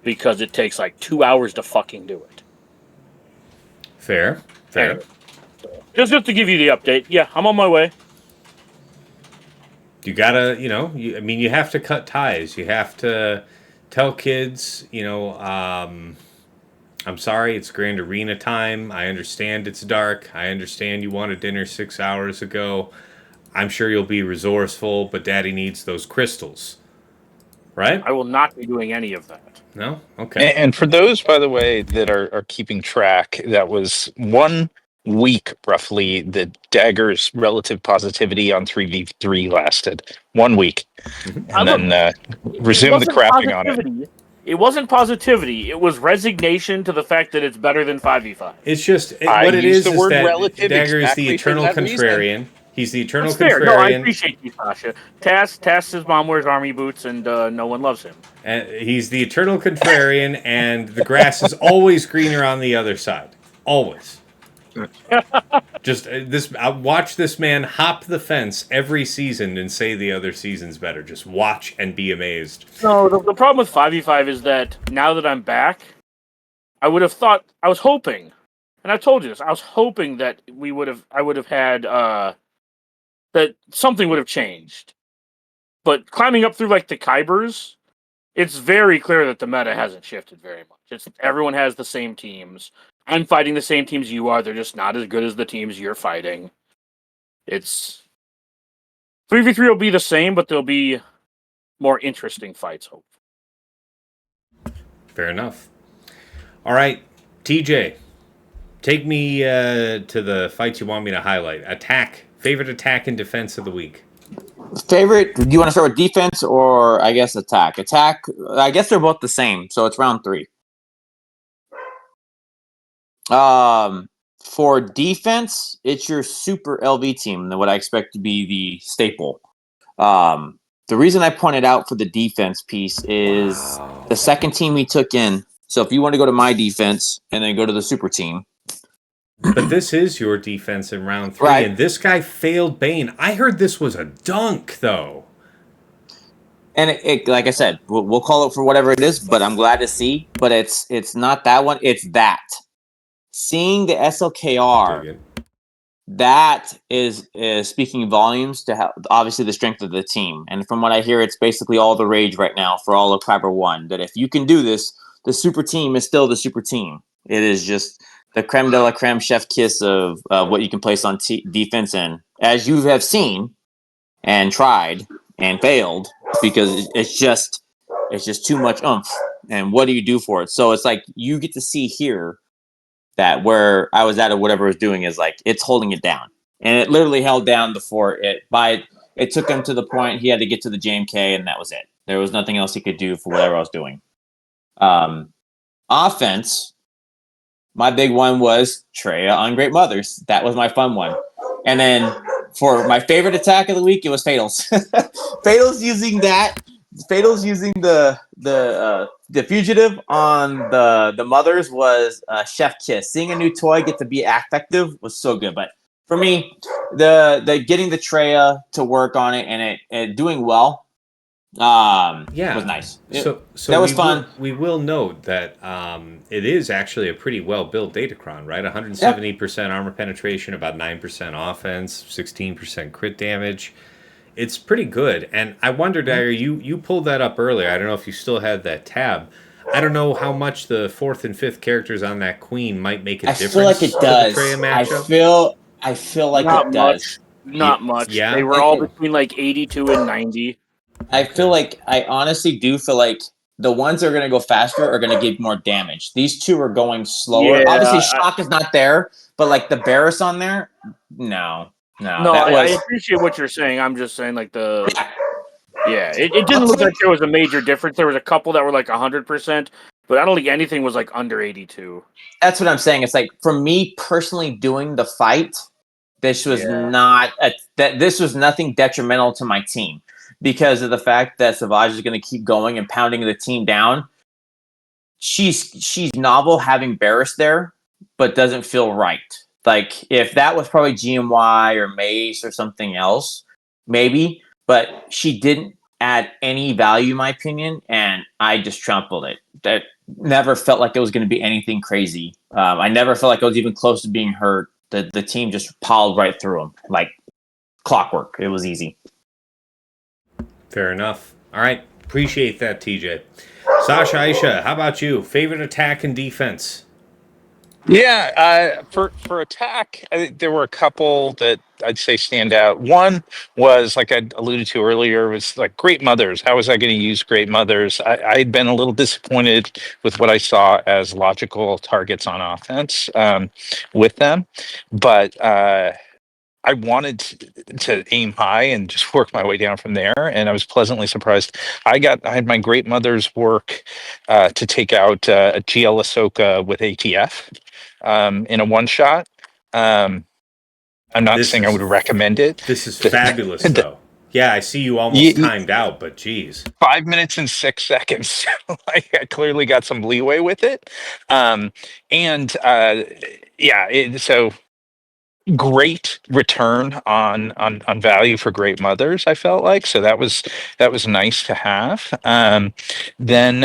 [SPEAKER 2] because it takes 2 hours to fucking do it.
[SPEAKER 1] Fair.
[SPEAKER 2] Anyway, just to give you the update, yeah, I'm on my way.
[SPEAKER 1] You gotta, you have to cut ties. You have to tell kids, I'm sorry, it's Grand Arena time. I understand it's dark. I understand you wanted dinner 6 hours ago. I'm sure you'll be resourceful, but Daddy needs those crystals. Right?
[SPEAKER 2] I will not be doing any of that.
[SPEAKER 1] No? Okay.
[SPEAKER 4] And for those, by the way, that are keeping track, that was 1 week roughly that Dagger's relative positivity on 3v3 lasted. 1 week. And then resume the crafting on it.
[SPEAKER 2] It wasn't positivity. It was resignation to the fact that it's better than 5v5.
[SPEAKER 1] It's just
[SPEAKER 4] what it is that
[SPEAKER 1] relative Dagger is the eternal contrarian. He's the eternal
[SPEAKER 2] That's
[SPEAKER 1] contrarian.
[SPEAKER 2] Fair. No, I appreciate you, Sasha. Tass' mom wears army boots, and no one loves him.
[SPEAKER 1] And he's the eternal contrarian, and the grass is always greener on the other side. Always. Just I watch this man hop the fence every season and say the other season's better. Just watch and be amazed.
[SPEAKER 2] No, the problem with 5v5 is that now that I'm back, I was hoping, and I told you this, I was hoping that I would have had, that something would have changed. But climbing up through like the Kybers, it's very clear that the meta hasn't shifted very much. Everyone has the same teams. I'm fighting the same teams you are. They're just not as good as the teams you're fighting. It's 3v3 will be the same, but there'll be more interesting fights, hopefully.
[SPEAKER 1] Fair enough. All right, TJ, take me to the fights you want me to highlight. Favorite attack and defense of the week.
[SPEAKER 3] Favorite? Do you want to start with defense or I guess attack? Attack. I guess they're both the same, so it's round 3. For defense, it's your super LV team, what I expect to be the staple. The reason I pointed out for the defense piece is the second team we took in. So if you want to go to my defense and then go to the super team.
[SPEAKER 1] But this is your defense in round 3,
[SPEAKER 3] right.
[SPEAKER 1] And this guy failed Bane. I heard this was a dunk, though.
[SPEAKER 3] And it like I said, we'll call it for whatever it is, but I'm glad to see. But it's not that one. It's that. Seeing the SLKR, that is speaking volumes to obviously the strength of the team. And from what I hear, it's basically all the rage right now for all of Kyber 1, that if you can do this, the super team is still the super team. It is just the creme de la creme chef kiss of what you can place on defense. And as you have seen and tried and failed, because it's just too much oomph. And what do you do for it? So it's like you get to see here that where I was at or whatever it was doing is like it's holding it down, and it literally held down before it. It took him to the point he had to get to the JMK, and that was it. There was nothing else he could do for whatever I was doing. Offense, my big one was Treya on Great Mothers. That was my fun one, and then for my favorite attack of the week, it was Fatals. Fatals using the fugitive on the mothers was chef kiss. Seeing a new toy get to be effective was so good. But for me, the getting the Treya to work on it and it doing well was nice.
[SPEAKER 1] So
[SPEAKER 3] that was fun.
[SPEAKER 1] We will note that it is actually a pretty well built Datacron, right? 170% armor penetration, about 9% offense, 16% crit damage. It's pretty good. And I wonder, Dagger, you pulled that up earlier. I don't know if you still had that tab. I don't know how much the 4th and 5th characters on that queen might make a difference.
[SPEAKER 3] I feel like it does.
[SPEAKER 1] For the Treya matchup.
[SPEAKER 3] I feel like
[SPEAKER 2] Not
[SPEAKER 3] it
[SPEAKER 2] much.
[SPEAKER 3] does.
[SPEAKER 2] Not much.
[SPEAKER 1] Yeah.
[SPEAKER 2] They were all between like 82 and 90.
[SPEAKER 3] I feel like I honestly do feel like the ones that are going to go faster are going to give more damage. These two are going slower.
[SPEAKER 2] Yeah,
[SPEAKER 3] Obviously, Shock is not there, but like the Barris on there, no.
[SPEAKER 2] I appreciate what you're saying. I'm just saying like it didn't look like there was a major difference. There was a couple that were like 100%, but I don't think anything was like under 82.
[SPEAKER 3] That's what I'm saying. It's like for me personally doing the fight, this was this was nothing detrimental to my team because of the fact that Savage is going to keep going and pounding the team down. She's novel having Barris there, but doesn't feel right. Like if that was probably GMY or Mace or something else, maybe, but she didn't add any value, in my opinion, and I just trampled it. That never felt like it was going to be anything crazy. I never felt like I was even close to being hurt. The team just piled right through them like clockwork. It was easy.
[SPEAKER 1] Fair enough. All right. Appreciate that, TJ. Sasha, Aisha, how about you? Favorite attack and defense?
[SPEAKER 4] Yeah, for attack, there were a couple that I'd say stand out. One was, like I alluded to earlier, was like Great Mothers. How was I going to use Great Mothers? I'd been a little disappointed with what I saw as logical targets on offense with them, but I wanted to aim high and just work my way down from there, and I was pleasantly surprised. I had my Great Mother's work to take out a GL Ahsoka with ATF in a one shot. I'm not saying I would recommend it.
[SPEAKER 1] This is fabulous, though. Yeah, I see you almost timed out, but geez.
[SPEAKER 4] 5 minutes and 6 seconds. I clearly got some leeway with it. So great return on value for Great Mothers. I felt like so that was nice to have. Then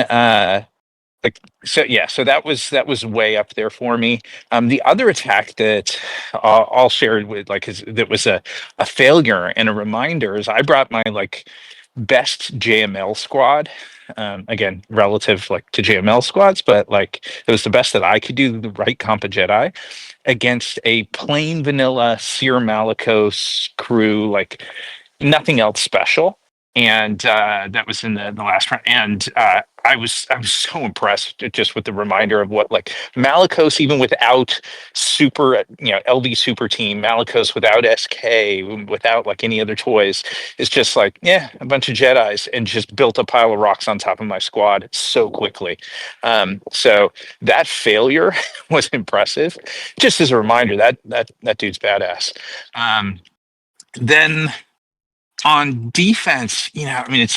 [SPEAKER 4] like so yeah, so that was way up there for me. The other attack that I'll share with like is that was a failure and a reminder is I brought my like best JML squad. Again, relative like to JML squads, but like it was the best that I could do the right comp of Jedi against a plain vanilla Seer Malicos crew, like nothing else special. And that was in the last round. And I was so impressed just with the reminder of what like Malicos, even without super, LV super team, Malicos without SK, without like any other toys, it's just like, yeah, a bunch of Jedis and just built a pile of rocks on top of my squad so quickly. So that failure was impressive. Just as a reminder, that dude's badass. Then on defense, I mean,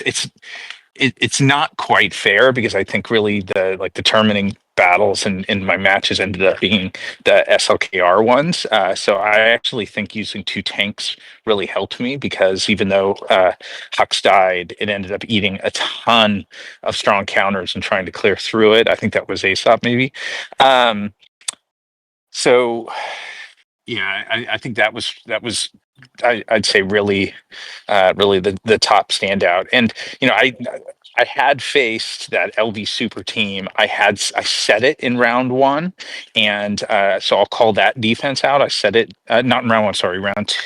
[SPEAKER 4] it's not quite fair because I think really the like determining battles in my matches ended up being the SLKR ones. So I actually think using two tanks really helped me because even though Hux died, it ended up eating a ton of strong counters and trying to clear through it. I think that was Aesop maybe. So yeah, I think I'd say really really the top standout. And I had faced that LV Super team. I set it in round one, and so I'll call that defense out. I set it not in round one, sorry, round two.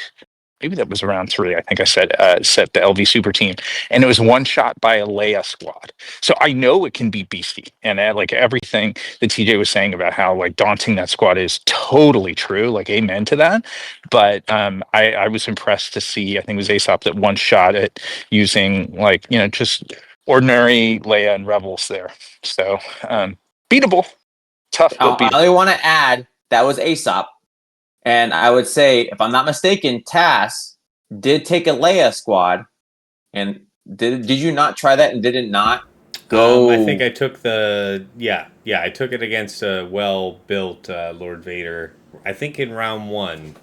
[SPEAKER 4] Maybe that was around three. I think I set the LV Super team, and it was one shot by a Leia squad. So I know it can be beastie, and like everything that TJ was saying about how like daunting that squad is, totally true. Like amen to that. But I was impressed to see. I think it was Aesop that one shot it using like just ordinary Leia and Rebels there. So beatable, tough but
[SPEAKER 3] I
[SPEAKER 4] beatable.
[SPEAKER 3] only want to add that was Aesop. And I would say, if I'm not mistaken, Tass did take a Leia squad. And did you not try that and did it not go?
[SPEAKER 1] I think I took I took it against a well-built Lord Vader. I think in round one,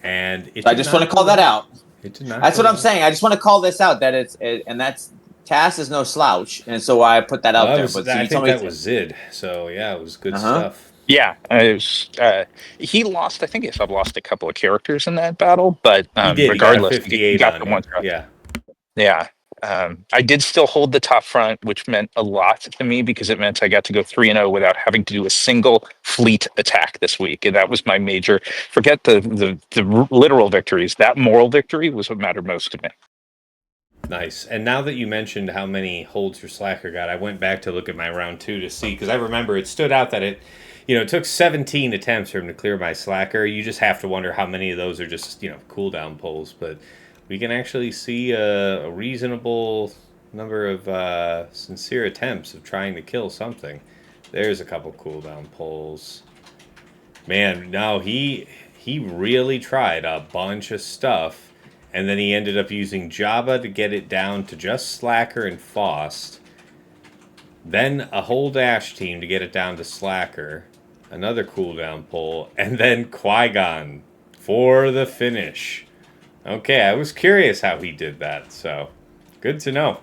[SPEAKER 1] and
[SPEAKER 3] I just want to call that out.
[SPEAKER 1] It did not.
[SPEAKER 3] That's what I'm saying. I just want to call this out and that's Tass is no slouch, and so I put that out there. But
[SPEAKER 1] I think that was Zid. So yeah, it was good stuff.
[SPEAKER 4] Yeah, it was, he lost. I think Aesop lost a couple of characters in that battle, but
[SPEAKER 1] He did.
[SPEAKER 4] regardless,
[SPEAKER 1] he got a 58 on
[SPEAKER 4] the one
[SPEAKER 1] you.
[SPEAKER 4] shot.
[SPEAKER 1] Yeah.
[SPEAKER 4] Yeah. I did still hold the top front, which meant a lot to me because it meant I got to go 3-0 without having to do a single fleet attack this week. And that was my major, forget the literal victories. That moral victory was what mattered most to me.
[SPEAKER 1] Nice. And now that you mentioned how many holds your slacker got, I went back to look at my round two to see, because I remember it stood out that it took 17 attempts for him to clear my slacker. You just have to wonder how many of those are just, cooldown pulls. But we can actually see a reasonable number of sincere attempts of trying to kill something. There's a couple cooldown pulls. Man, no, he really tried a bunch of stuff. And then he ended up using Jabba to get it down to just Slacker and Faust. Then a whole dash team to get it down to Slacker. Another cooldown pull. And then Qui-Gon for the finish. Okay, I was curious how he did that. So, good to know.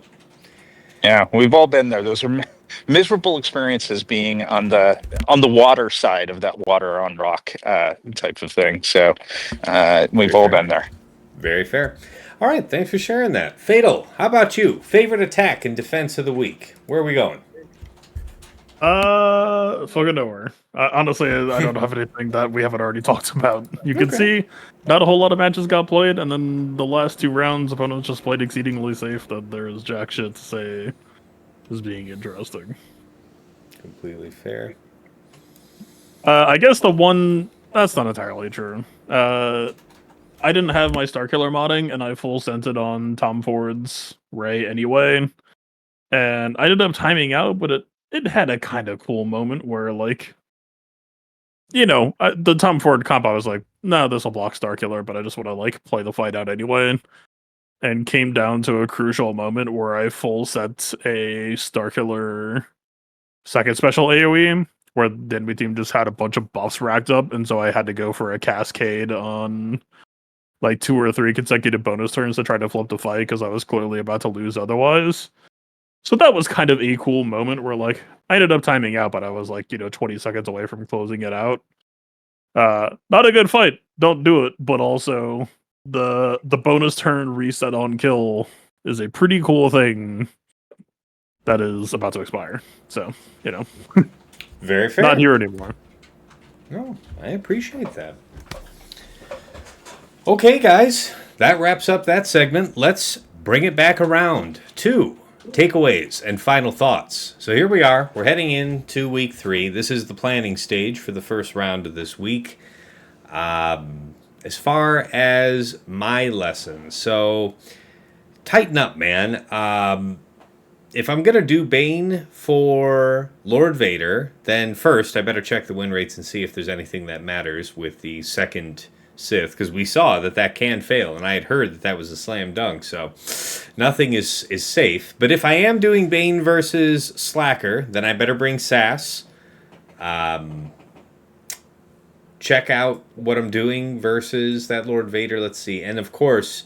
[SPEAKER 4] Yeah, we've all been there. Those are miserable experiences being on the water side of that water on rock type of thing. So we've all been there.
[SPEAKER 1] Very fair. All right, thanks for sharing that. Fatal, how about you? Favorite attack and defense of the week? Where are we going?
[SPEAKER 5] Fucking nowhere. Honestly, I don't have anything that we haven't already talked about. You can see not a whole lot of matches got played, and then the last two rounds, opponents just played exceedingly safe. That there is jack shit to say is being interesting.
[SPEAKER 1] Completely fair.
[SPEAKER 5] I guess the one that's not entirely true. I didn't have my Starkiller modding, and I full sent it on Tom Ford's Ray anyway. And I ended up timing out, but it had a kind of cool moment where, like, the Tom Ford comp, I was like, no, this will block Starkiller, but I just want to, like, play the fight out anyway. And came down to a crucial moment where I full set a Starkiller second special AoE where the enemy team just had a bunch of buffs racked up, and so I had to go for a cascade on like 2 or 3 consecutive bonus turns to try to flip the fight because I was clearly about to lose otherwise. So that was kind of a cool moment where like I ended up timing out, but I was like, 20 seconds away from closing it out. Not a good fight. Don't do it. But also the bonus turn reset on kill is a pretty cool thing that is about to expire. So,
[SPEAKER 1] Very fair.
[SPEAKER 5] not here anymore.
[SPEAKER 1] No, I appreciate that. Okay, guys, that wraps up that segment. Let's bring it back around to takeaways and final thoughts. So here we are. We're heading into week 3. This is the planning stage for the first round of this week. As far as my lessons, so tighten up, man. If I'm going to do Bane for Lord Vader, then first I better check the win rates and see if there's anything that matters with the second Sith, because we saw that can fail, and I had heard that was a slam dunk, so nothing is safe. But if I am doing Bane versus Slacker, then I better bring Sass. Check out what I'm doing versus that Lord Vader, let's see. And of course,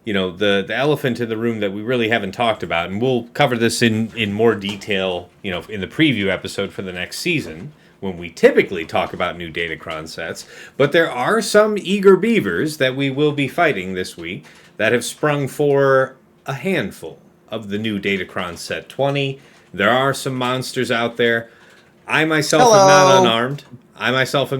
[SPEAKER 1] the elephant in the room that we really haven't talked about, and we'll cover this in more detail, in the preview episode for the next season, when we typically talk about new Datacron sets. But there are some eager beavers that we will be fighting this week that have sprung for a handful of the new Datacron set 20. There are some monsters out there. I myself am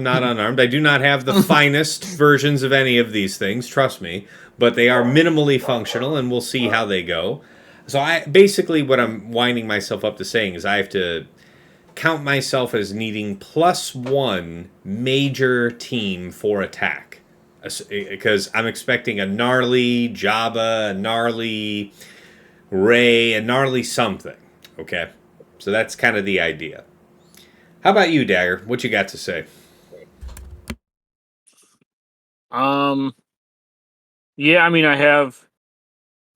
[SPEAKER 1] not unarmed. I do not have the finest versions of any of these things, trust me, but they are minimally functional, and we'll see how they go. So what I'm winding myself up to saying is I have to count myself as needing +1 major team for attack, because I'm expecting a gnarly Jabba, a gnarly Rey, a gnarly something. Okay, so that's kind of the idea. How about you, Dagger? What you got to say?
[SPEAKER 2] Yeah, I mean, I have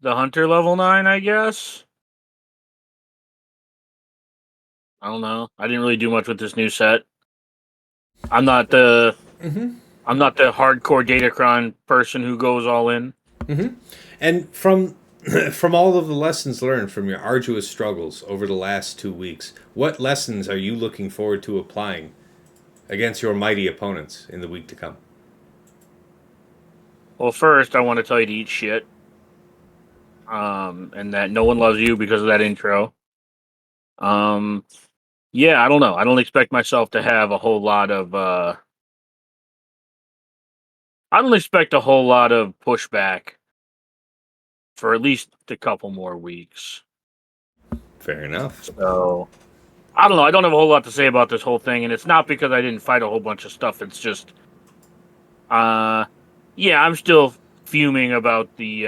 [SPEAKER 2] the Hunter level 9, I guess. I don't know. I didn't really do much with this new set. I'm not the hardcore Datacron person who goes all in.
[SPEAKER 1] Mm-hmm. And from all of the lessons learned from your arduous struggles over the last 2 weeks, what lessons are you looking forward to applying against your mighty opponents in the week to come?
[SPEAKER 2] Well, first, I want to tell you to eat shit. And that no one loves you because of that intro. Yeah, I don't know. I don't expect myself to have a whole lot of I don't expect a whole lot of pushback for at least a couple more weeks.
[SPEAKER 1] Fair enough.
[SPEAKER 2] So, I don't know. I don't have a whole lot to say about this whole thing, and it's not because I didn't fight a whole bunch of stuff. It's just, yeah, I'm still fuming about the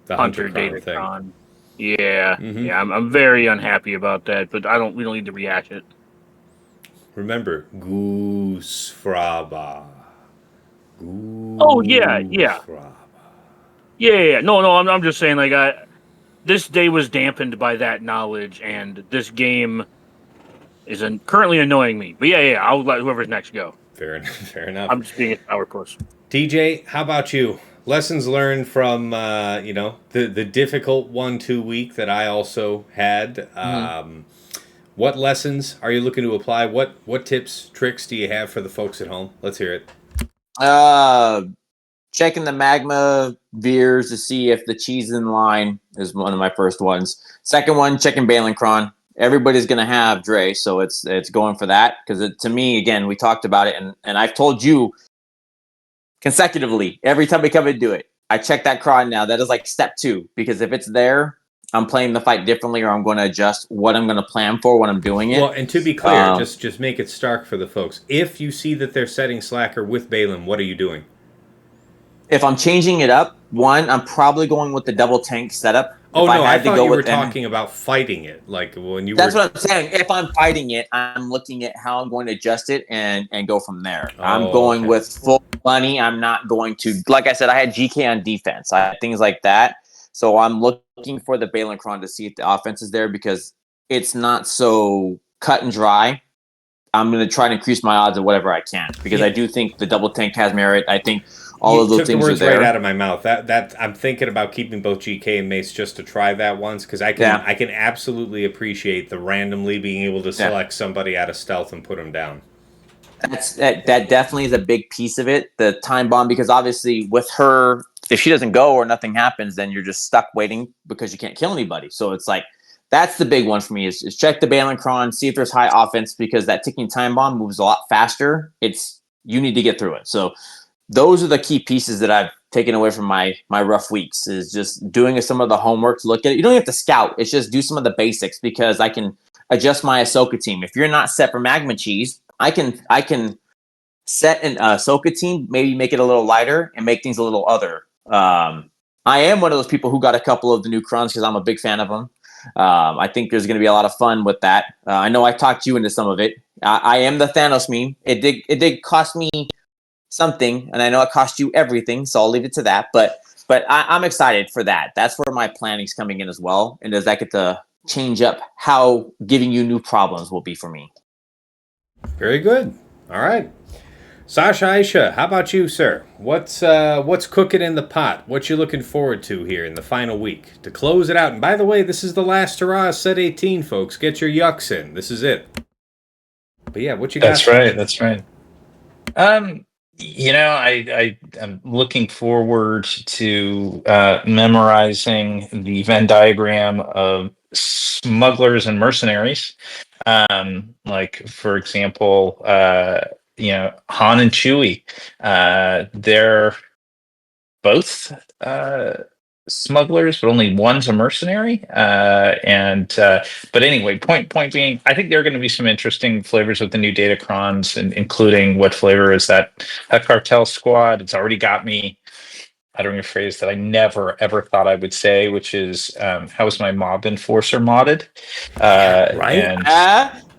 [SPEAKER 2] Hunter Datacron thing. Yeah, yeah, I'm very unhappy about that, but we don't need to rehash it.
[SPEAKER 1] Remember, Goose Fraba.
[SPEAKER 2] Oh yeah. Yeah. No, I'm just saying, like, this day was dampened by that knowledge, and this game is currently annoying me. But yeah, I'll let whoever's next go.
[SPEAKER 1] Fair enough.
[SPEAKER 2] I'm just being a sourpuss.
[SPEAKER 1] TJ, how about you? Lessons learned from the difficult 1-2 week that I also had. What lessons are you looking to apply? What tips, tricks do you have for the folks at home? Let's hear it.
[SPEAKER 3] Checking the magma veers to see if the cheese in line is one of my first ones. Second one, checking Balencron. Everybody's gonna have Dre, so it's going for that, because to me, again, we talked about it, and I've told you consecutively every time we come and do it. I check that cron now. That is like step 2, because if it's there, I'm playing the fight differently, or I'm going to adjust what I'm going to plan for when I'm doing it.
[SPEAKER 1] Well, and to be clear, just make it stark for the folks. If you see that they're setting Slacker with Balaam, what are you doing?
[SPEAKER 3] If I'm changing it up, one, I'm probably going with the double tank setup.
[SPEAKER 1] Oh, no, I thought you were talking about fighting it. Like when you
[SPEAKER 3] That's what I'm saying. If I'm fighting it, I'm looking at how I'm going to adjust it and go from there. I'm going with full money. I'm not going to, like I said, I had GK on defense. I had things like that. So I'm looking for the Balencron to see if the offense is there, because it's not so cut and dry, I'm going to try to increase my odds of whatever I can because I do think the double tank has merit. I think all of those
[SPEAKER 1] took the
[SPEAKER 3] things are
[SPEAKER 1] words
[SPEAKER 3] there.
[SPEAKER 1] right out of my mouth. That I'm thinking about keeping both GK and Mace just to try that once because I can absolutely appreciate the randomly being able to select somebody out of stealth and put them down.
[SPEAKER 3] That definitely is a big piece of it. The time bomb, because obviously with her, if she doesn't go or nothing happens, then you're just stuck waiting because you can't kill anybody. So it's like that's the big one for me is check the Balancron, see if there's high offense because that ticking time bomb moves a lot faster. You need to get through it. So those are the key pieces that I've taken away from my rough weeks is just doing some of the homework to look at it. You don't have to scout. It's just do some of the basics because I can adjust my Ahsoka team. If you're not set for Magma Cheese, I can set an Ahsoka team, maybe make it a little lighter and make things a little other. I am one of those people who got a couple of the new crons because I'm a big fan of them. I think there's going to be a lot of fun with that. I know I talked you into some of it. I am the Thanos meme. It did cost me something, and I know it cost you everything, so I'll leave it to that. But I'm excited for that. That's where my planning's coming in as well. And does that get to change up how giving you new problems will be for me?
[SPEAKER 1] Very good. All right. Sasha Aisha, how about you, sir? What's cooking in the pot? What you looking forward to here in the final week to close it out? And by the way, this is the last hurrah, set 18, folks. Get your yucks in. This is it. But yeah, what you got?
[SPEAKER 4] That's right. I'm looking forward to memorizing the Venn diagram of smugglers and mercenaries. Like for example, Han and Chewie. They're both smugglers, but only one's a mercenary. But anyway, point being, I think there are going to be some interesting flavors with the new Datacrons, and including what flavor is that cartel squad. It's already got me uttering a phrase that I never ever thought I would say, which is how is my mob enforcer modded?
[SPEAKER 1] Right.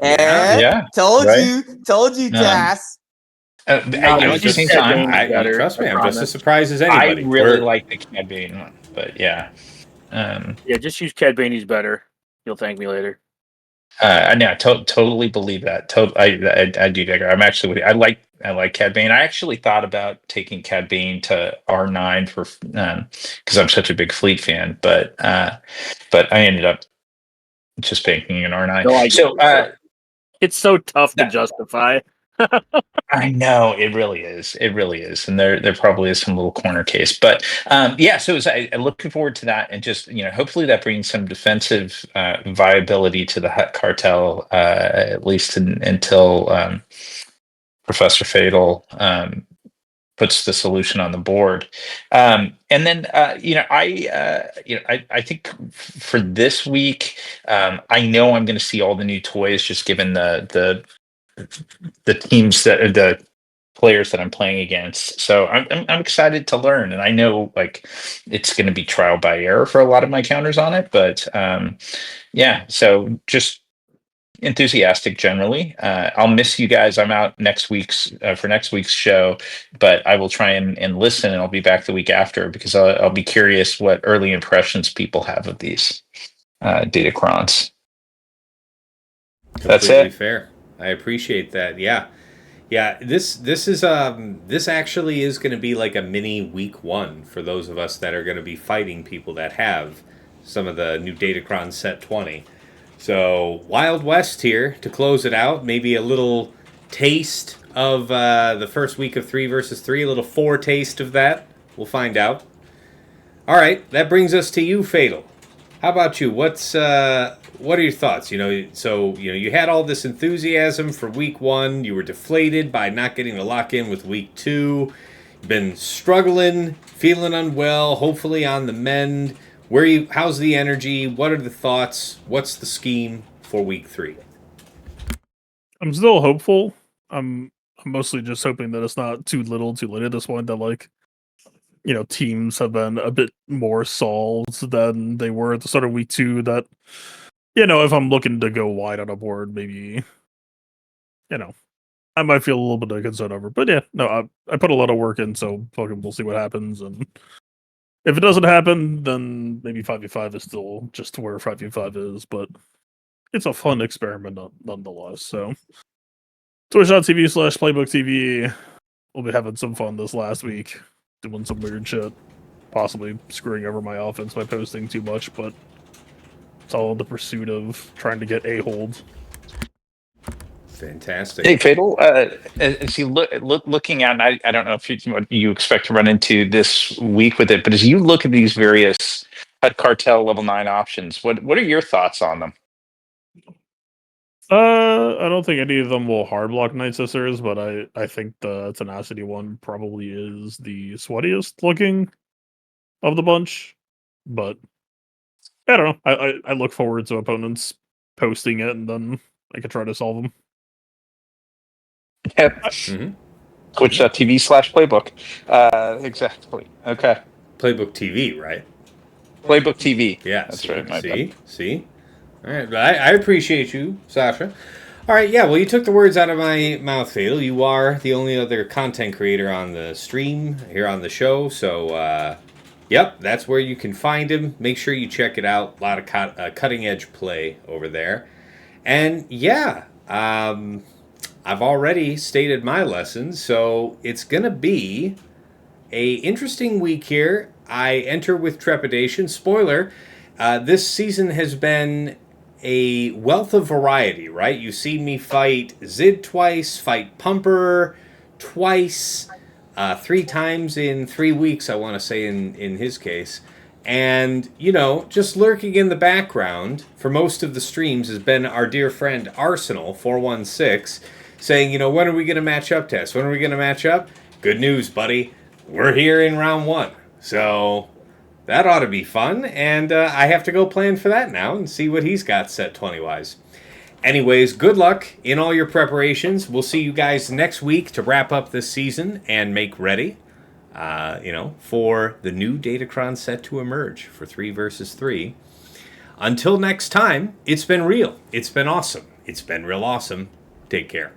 [SPEAKER 4] Yeah,
[SPEAKER 3] Told
[SPEAKER 4] right.
[SPEAKER 3] you, Tass.
[SPEAKER 4] At
[SPEAKER 2] just
[SPEAKER 4] the
[SPEAKER 2] use
[SPEAKER 4] same
[SPEAKER 2] Cad
[SPEAKER 4] time,
[SPEAKER 2] Bane better,
[SPEAKER 1] Trust me,
[SPEAKER 2] I
[SPEAKER 1] I'm just as
[SPEAKER 2] promise.
[SPEAKER 1] surprised as
[SPEAKER 4] I
[SPEAKER 1] anybody.
[SPEAKER 4] really like the Cad Bane one, but yeah.
[SPEAKER 2] Yeah, just use Cad Bane. He's better. You'll thank me later.
[SPEAKER 4] I totally believe that. I do, Digger. I'm actually with you. I like Cad Bane. I actually thought about taking Cad Bane to R9 for because I'm such a big Fleet fan, but I ended up just making an R9.
[SPEAKER 2] No,
[SPEAKER 4] So
[SPEAKER 2] it's so tough to justify.
[SPEAKER 4] I know it really is. It really is, and there probably is some little corner case, but yeah. So I'm looking forward to that, and just hopefully that brings some defensive viability to the Hutt cartel, at least until Professor Fatal puts the solution on the board. And then I think for this week, I know I'm going to see all the new toys, just given the teams that are the players that I'm playing against. So I'm excited to learn, and I know like it's going to be trial by error for a lot of my counters on it, but yeah. So just enthusiastic generally. I'll miss you guys. I'm out next week's for next week's show, but I will try and listen, and I'll be back the week after because I'll be curious what early impressions people have of these Datacrons. That's
[SPEAKER 1] Completely
[SPEAKER 4] it.
[SPEAKER 1] fair. I appreciate that. Yeah. Yeah, this actually is going to be like a mini week one for those of us that are going to be fighting people that have some of the new Datacron set 20. So Wild West here to close it out. Maybe a little taste of the first week of 3 versus 3, a little foretaste of that. We'll find out. All right, that brings us to you, Fatal. How about you? What are your thoughts? You had all this enthusiasm for week 1. You were deflated by not getting to lock in with week 2. You've been struggling, feeling unwell, hopefully on the mend. How's the energy? What are the thoughts? What's the scheme for week 3?
[SPEAKER 5] I'm still hopeful. I'm mostly just hoping that it's not too little, too late at this point. That teams have been a bit more solved than they were at the start of week 2. That if I'm looking to go wide on a board, maybe I might feel a little bit of concern over. But yeah, no, I put a lot of work in, so fucking we'll see what happens. And if it doesn't happen, then maybe 5v5 is still just where 5v5 is. But it's a fun experiment nonetheless. So Twitch.tv/PlaybookTV. We'll be having some fun this last week, doing some weird shit, possibly screwing over my offense by posting too much, but it's all in the pursuit of trying to get a-hold.
[SPEAKER 1] Fantastic.
[SPEAKER 4] Hey, Fatal, as you looking at, and I don't know if what you expect to run into this week with it, but as you look at these various HUD Cartel Level 9 options, what are your thoughts on them?
[SPEAKER 5] I don't think any of them will hard block Night Sisters, but I think the Tenacity one probably is the sweatiest looking of the bunch. But I don't know. I look forward to opponents posting it, and then I can try to solve them.
[SPEAKER 4] Yep.
[SPEAKER 1] Mm-hmm.
[SPEAKER 4] Twitch.tv/playbook. Exactly. Okay.
[SPEAKER 1] Playbook TV, right?
[SPEAKER 4] Playbook TV.
[SPEAKER 1] Yeah.
[SPEAKER 4] That's
[SPEAKER 1] see,
[SPEAKER 4] right. My bad.
[SPEAKER 1] see. All right, but I appreciate you, Sasha. All right, yeah. Well, you took the words out of my mouth, Fatal. You are the only other content creator on the stream here on the show, so yep, that's where you can find him. Make sure you check it out. A lot of cutting edge play over there, and yeah. I've already stated my lessons, so it's gonna be a interesting week here. I enter with trepidation. Spoiler: this season has been a wealth of variety. Right? You see me fight Zid twice, fight Pumper twice, 3 times in 3 weeks. I want to say in his case. And, just lurking in the background for most of the streams has been our dear friend Arsenal416 saying, when are we going to match up, Tess? When are we going to match up? Good news, buddy. We're here in round 1. So that ought to be fun. And I have to go plan for that now and see what he's got set 20-wise. Anyways, good luck in all your preparations. We'll see you guys next week to wrap up this season and make ready. For the new Datacron set to emerge for 3 versus 3. Until next time, it's been real. It's been awesome. It's been real awesome. Take care.